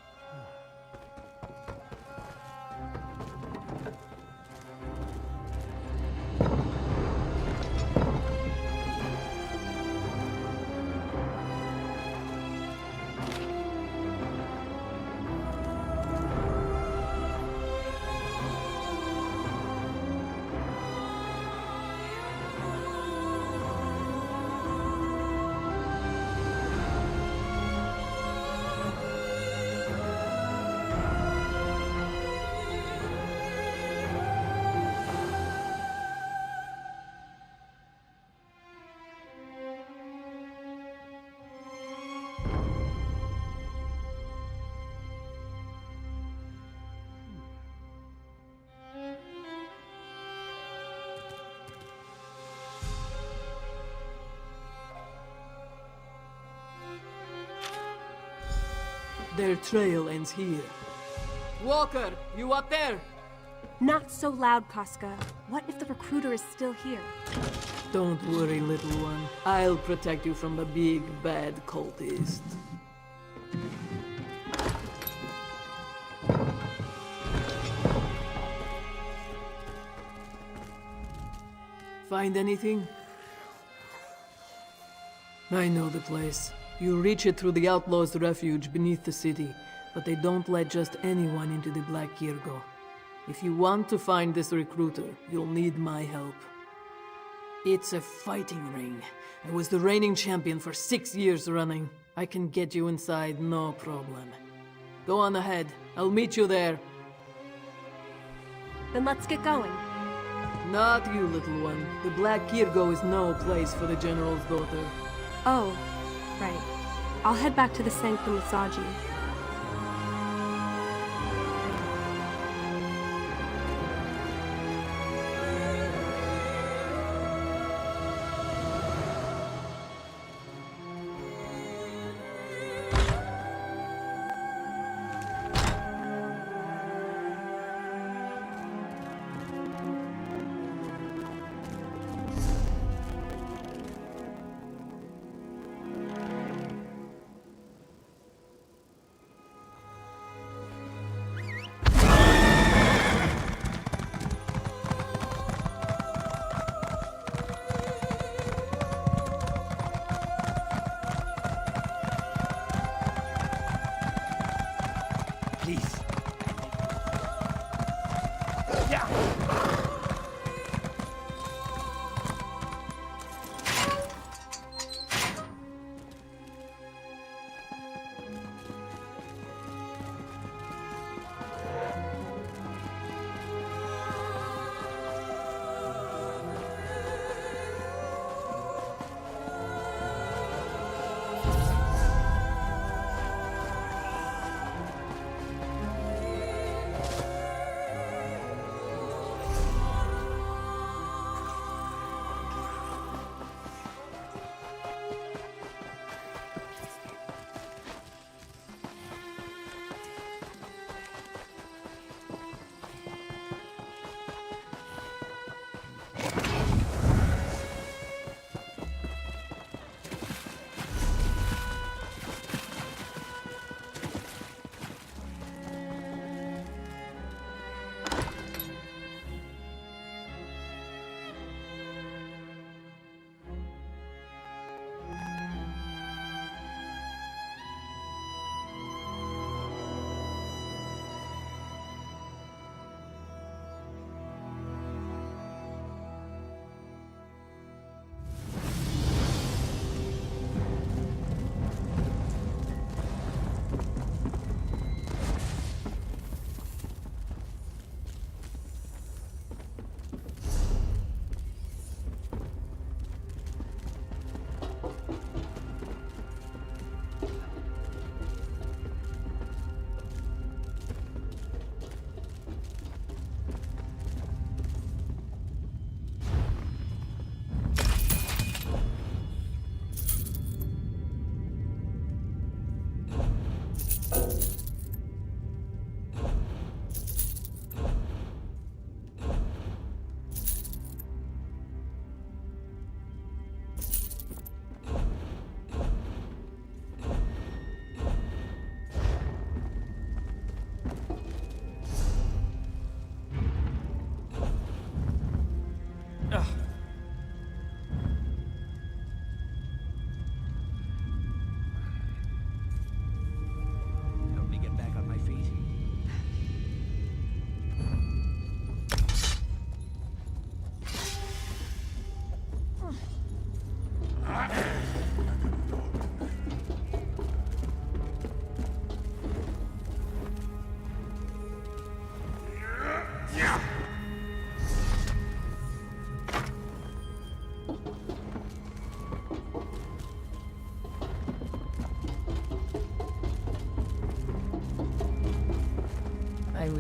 Speaker 6: Their trail ends here. Walker, you up there?
Speaker 10: Not so loud, Casca. What if the recruiter is still here?
Speaker 6: Don't worry, little one. I'll protect you from the big, bad cultist. Find anything? I know the place. You reach it through the Outlaws' refuge beneath the city, but they don't let just anyone into the Black Kirgo. If you want to find this recruiter, you'll need my help. It's a fighting ring. I was the reigning champion for 6 years running. I can get you inside, no problem. Go on ahead. I'll meet you there.
Speaker 10: Then let's get going.
Speaker 6: Not you, little one. The Black Kirgo is no place for the General's daughter.
Speaker 10: Oh, right. I'll head back to the Sanctum with Zaji.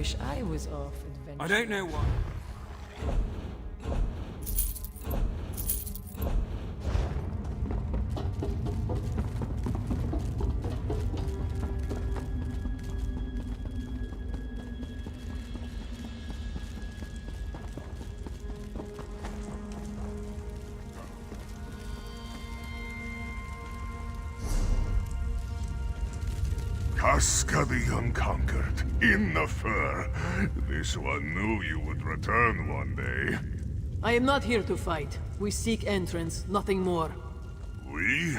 Speaker 6: wish I was off adventure.
Speaker 14: I don't know why.
Speaker 1: Casca the Unconquered, in the fur. This one knew you would return one day.
Speaker 6: I am not here to fight. We seek entrance, nothing more.
Speaker 1: We?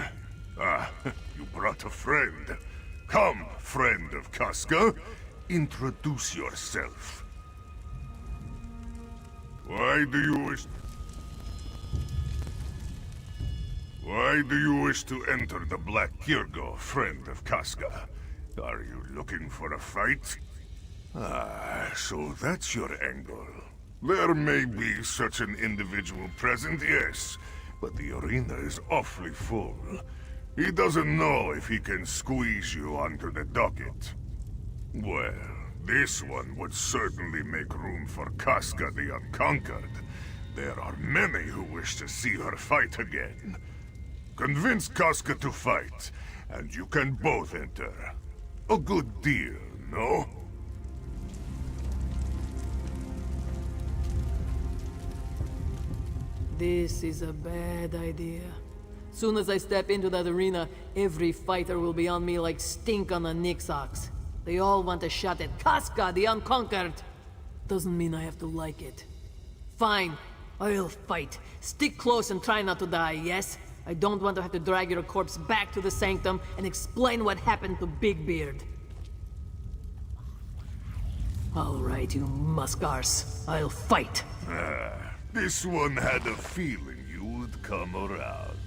Speaker 1: Ah, you brought a friend. Come, friend of Casca. Introduce yourself. Why do you wish to enter the Black Kirgo, friend of Casca? Are you looking for a fight? Ah, so that's your angle. There may be such an individual present, yes, but the arena is awfully full. He doesn't know if he can squeeze you onto the docket. Well, this one would certainly make room for Casca the Unconquered. There are many who wish to see her fight again. Convince Casca to fight, and you can both enter. A good deal, no?
Speaker 6: This is a bad idea. Soon as I step into that arena, every fighter will be on me like stink on a Nix ox. They all want a shot at Casca the Unconquered. Doesn't mean I have to like it. Fine, I'll fight. Stick close and try not to die, yes? I don't want to have to drag your corpse back to the sanctum and explain what happened to Big Beard. All right, you muskars. I'll fight.
Speaker 1: This one had a feeling you would come around.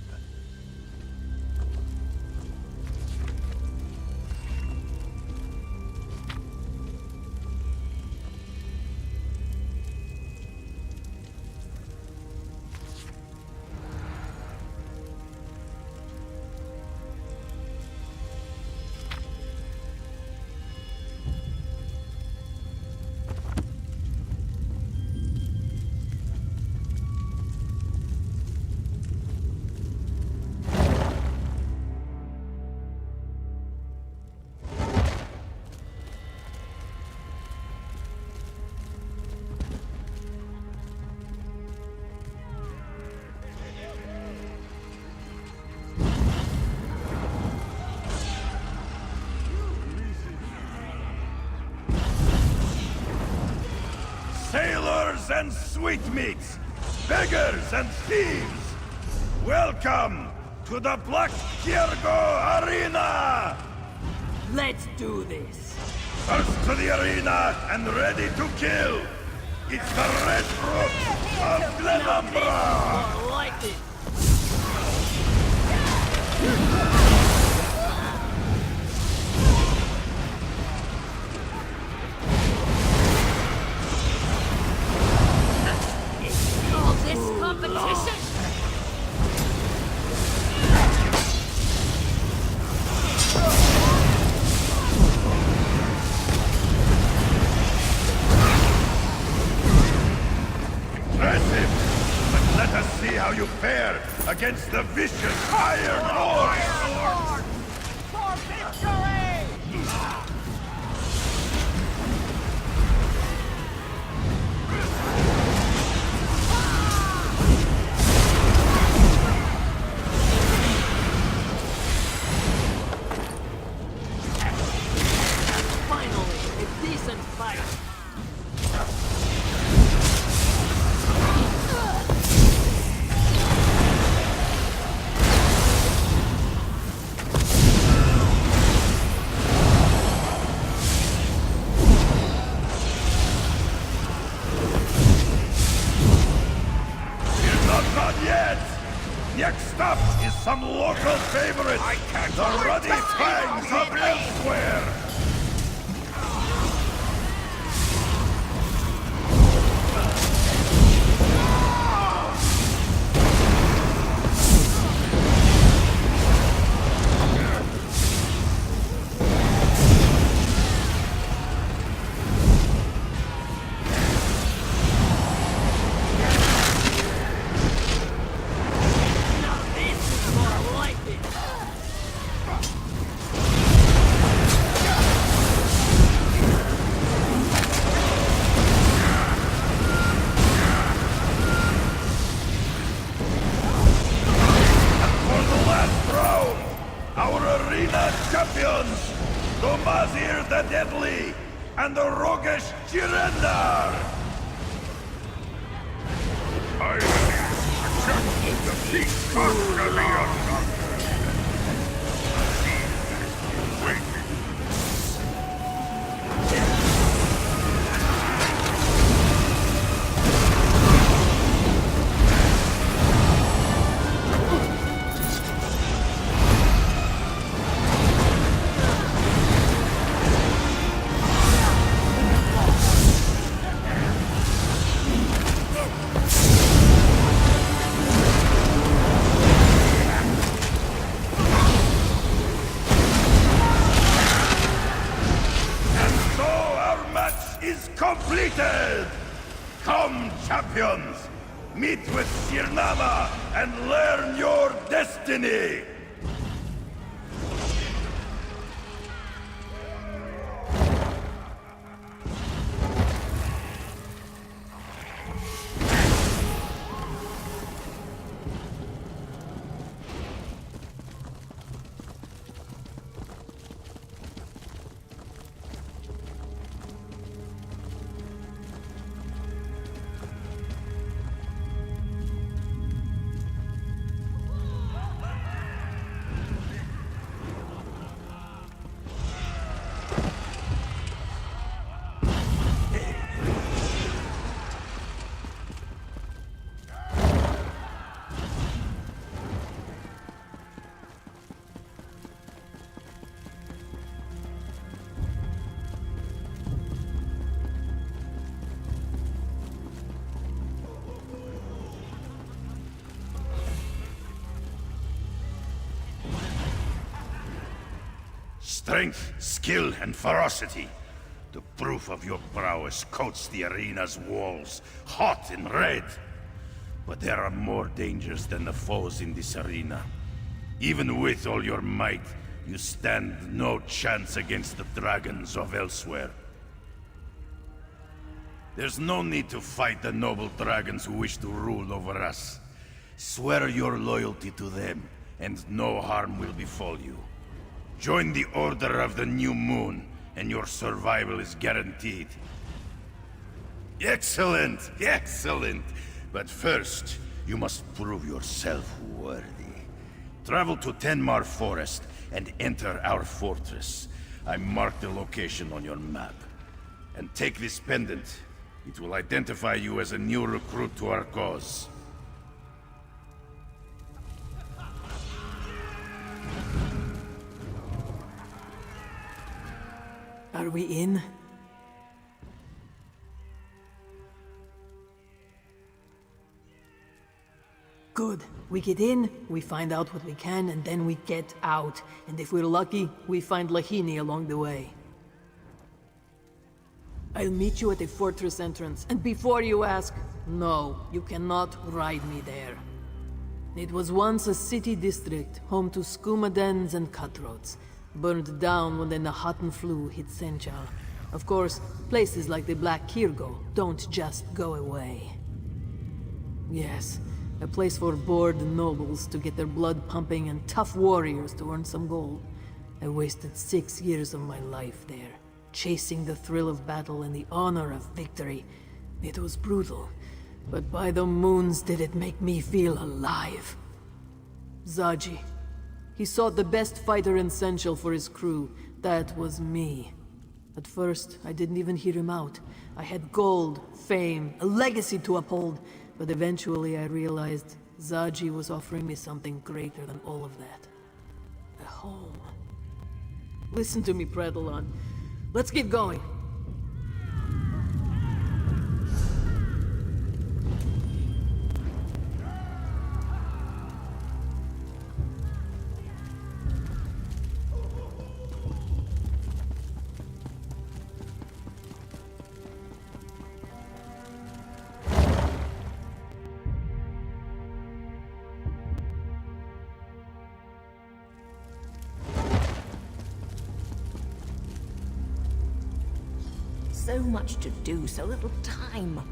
Speaker 11: Sailors and sweetmeats, beggars and thieves, welcome to the Black Kirgo Arena!
Speaker 6: Let's do this.
Speaker 11: First to the arena and ready to kill! It's the Red Brooks of Glenumbra!
Speaker 6: More like it.
Speaker 3: This competition?
Speaker 11: Impressive! But let us see how you fare against the vicious Iron Horse!
Speaker 13: For victory!
Speaker 6: Finally, a decent fight.
Speaker 11: We're not done yet! Next up is some local favorites, the Ruddy Fangs of Elsewhere! champions, the Mazir the Deadly, and the roguish Jirendar!
Speaker 1: I accepted the peace conquer the unknown. Wait.
Speaker 11: Completed! Come, champions! Meet with Sirnama and learn your destiny! Strength, skill, and ferocity. The proof of your prowess coats the arena's walls, hot and red. But there are more dangers than the foes in this arena. Even with all your might, you stand no chance against the dragons of elsewhere. There's no need to fight the noble dragons who wish to rule over us. Swear your loyalty to them, and no harm will befall you. Join the Order of the New Moon, and your survival is guaranteed. Excellent! Excellent! But first, you must prove yourself worthy. Travel to Tenmar Forest and enter our fortress. I marked the location on your map. And take this pendant. It will identify you as a new recruit to our cause.
Speaker 6: Are we in? Good. We get in, we find out what we can, and then we get out. And if we're lucky, we find Lahini along the way. I'll meet you at the fortress entrance, and before you ask, no, you cannot ride me there. It was once a city district, home to skooma dens and cutthroats. Burned down when the Nahatan flu hit Senchal. Of course, places like the Black Kirgo don't just go away. Yes, a place for bored nobles to get their blood pumping and tough warriors to earn some gold. I wasted 6 years of my life there, chasing the thrill of battle and the honor of victory. It was brutal, but by the moons did it make me feel alive. Zaji. He sought the best fighter in Senchal for his crew. That was me. At first, I didn't even hear him out. I had gold, fame, a legacy to uphold. But eventually I realized Zaji was offering me something greater than all of that. A home. Listen to me, Predalon. Let's get going.
Speaker 4: So much to do, so little time.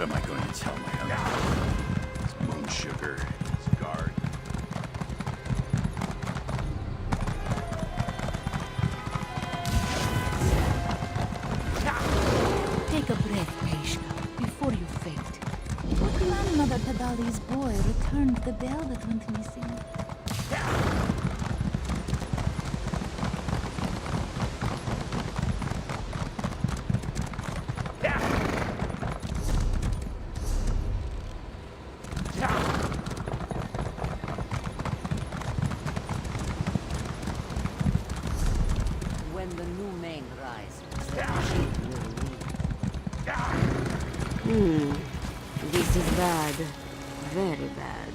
Speaker 11: am I going to tell my uncle? It's moon sugar, his guard.
Speaker 4: Take a breath, Peishka, before you faint. What grandmother Tadali's boy returned the bell that went missing?
Speaker 3: When the new main rises, the machine will lead.
Speaker 10: This is bad. Very bad.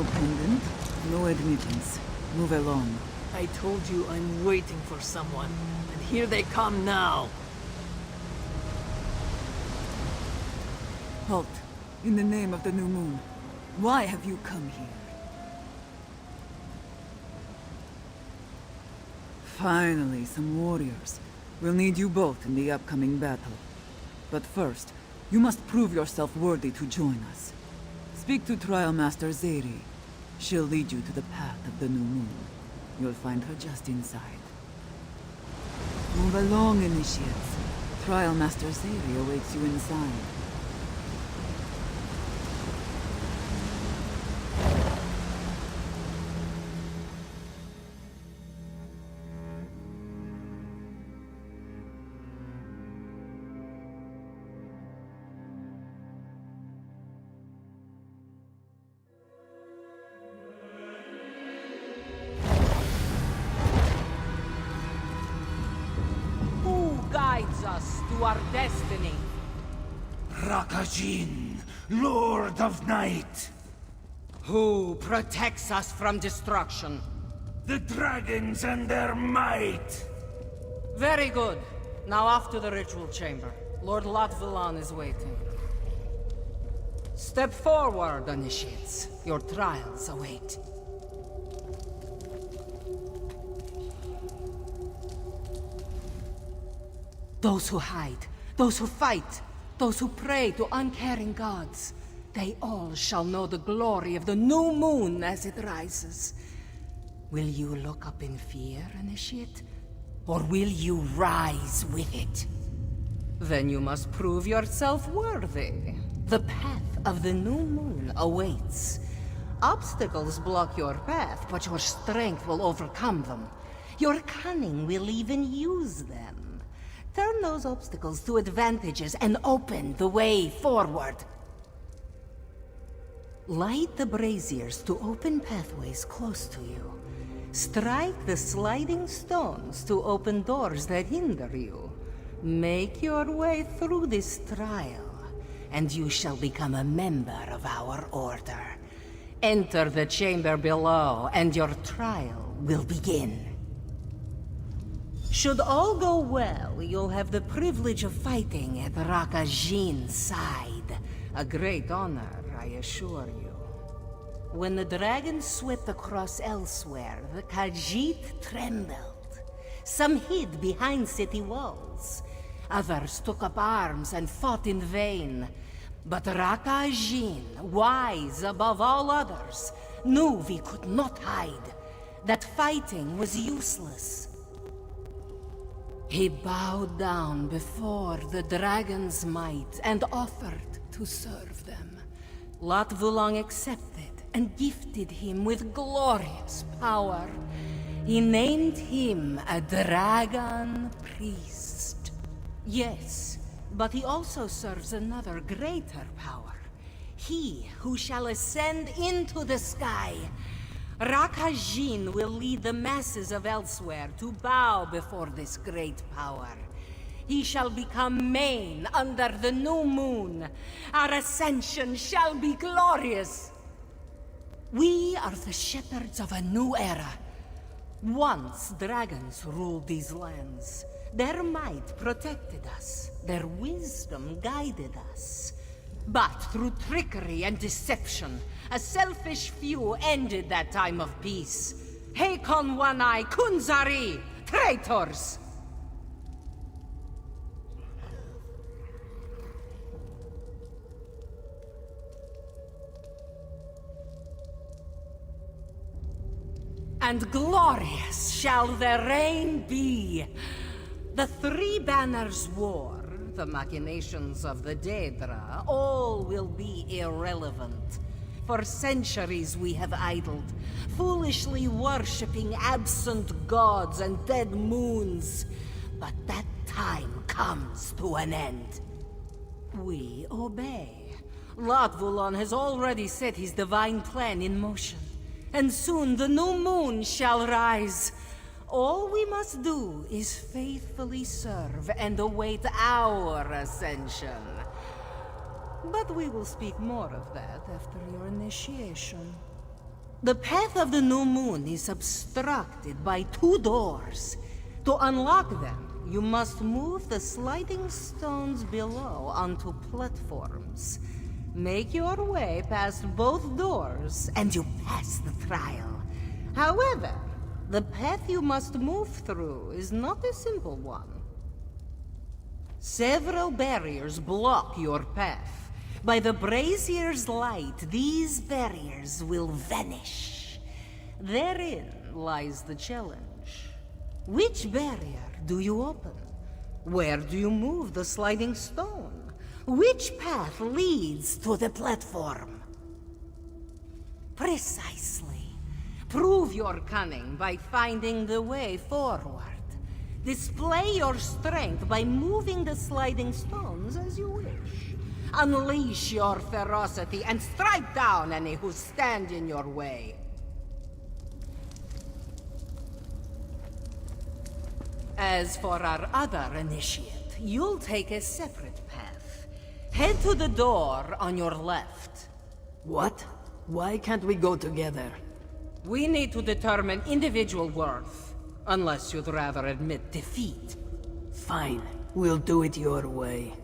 Speaker 14: No pendant, no admittance. Move along.
Speaker 6: I told you I'm waiting for someone, and here they come now.
Speaker 14: Halt. In the name of the new moon. Why have you come here? Finally, some warriors. We'll need you both in the upcoming battle. But first, you must prove yourself worthy to join us. Speak to Trial Master Zeri. She'll lead you to the path of the new moon. You'll find her just inside. Move along, initiates. Trial Master Zeri awaits you inside.
Speaker 3: Guides us to our destiny.
Speaker 13: Rakajin, Lord of Night.
Speaker 3: Who protects us from destruction?
Speaker 13: The dragons and their might.
Speaker 3: Very good. Now off to the ritual chamber. Lord Latvilan is waiting. Step forward, initiates. Your trials await. Those who hide, those who fight, those who pray to uncaring gods, they all shall know the glory of the new moon as it rises. Will you look up in fear, initiate? Or will you rise with it? Then you must prove yourself worthy. The path of the new moon awaits. Obstacles block your path, but your strength will overcome them. Your cunning will even use them. Turn those obstacles to advantages and open the way forward. Light the braziers to open pathways close to you. Strike the sliding stones to open doors that hinder you. Make your way through this trial, and you shall become a member of our order. Enter the chamber below, and your trial will begin. Should all go well, you'll have the privilege of fighting at Rakajin's side. A great honor, I assure you. When the dragons swept across elsewhere, the Khajiit trembled. Some hid behind city walls. Others took up arms and fought in vain. But Rakajin, wise above all others, knew we could not hide. That fighting was useless. He bowed down before the dragon's might and offered to serve them. Latvulang accepted and gifted him with glorious power. He named him a dragon priest. Yes, but he also serves another greater power. He who shall ascend into the sky. Rakajin will lead the masses of elsewhere to bow before this great power. He shall become main under the new moon. Our ascension shall be glorious. We are the shepherds of a new era. Once dragons ruled these lands. Their might protected us. Their wisdom guided us. But through trickery and deception, a selfish few ended that time of peace. Hakon One-Eye Kunzari, traitors! And glorious shall their reign be. The Three Banners War, the machinations of the Daedra, all will be irrelevant. For centuries we have idled, foolishly worshipping absent gods and dead moons. But that time comes to an end. We obey. Latvulan has already set his divine plan in motion. And soon the new moon shall rise. All we must do is faithfully serve and await our ascension. But we will speak more of that after your initiation. The path of the new moon is obstructed by 2 doors. To unlock them, you must move the sliding stones below onto platforms. Make your way past both doors, and you pass the trial. However, the path you must move through is not a simple one. Several barriers block your path. By the brazier's light, these barriers will vanish. Therein lies the challenge. Which barrier do you open? Where do you move the sliding stone? Which path leads to the platform? Precisely. Prove your cunning by finding the way forward. Display your strength by moving the sliding stones as you wish. Unleash your ferocity and strike down any who stand in your way. As for our other initiate, you'll take a separate path. Head to the door on your left.
Speaker 6: What? Why can't we go together?
Speaker 3: We need to determine individual worth, unless you'd rather admit defeat.
Speaker 6: Fine. We'll do it your way.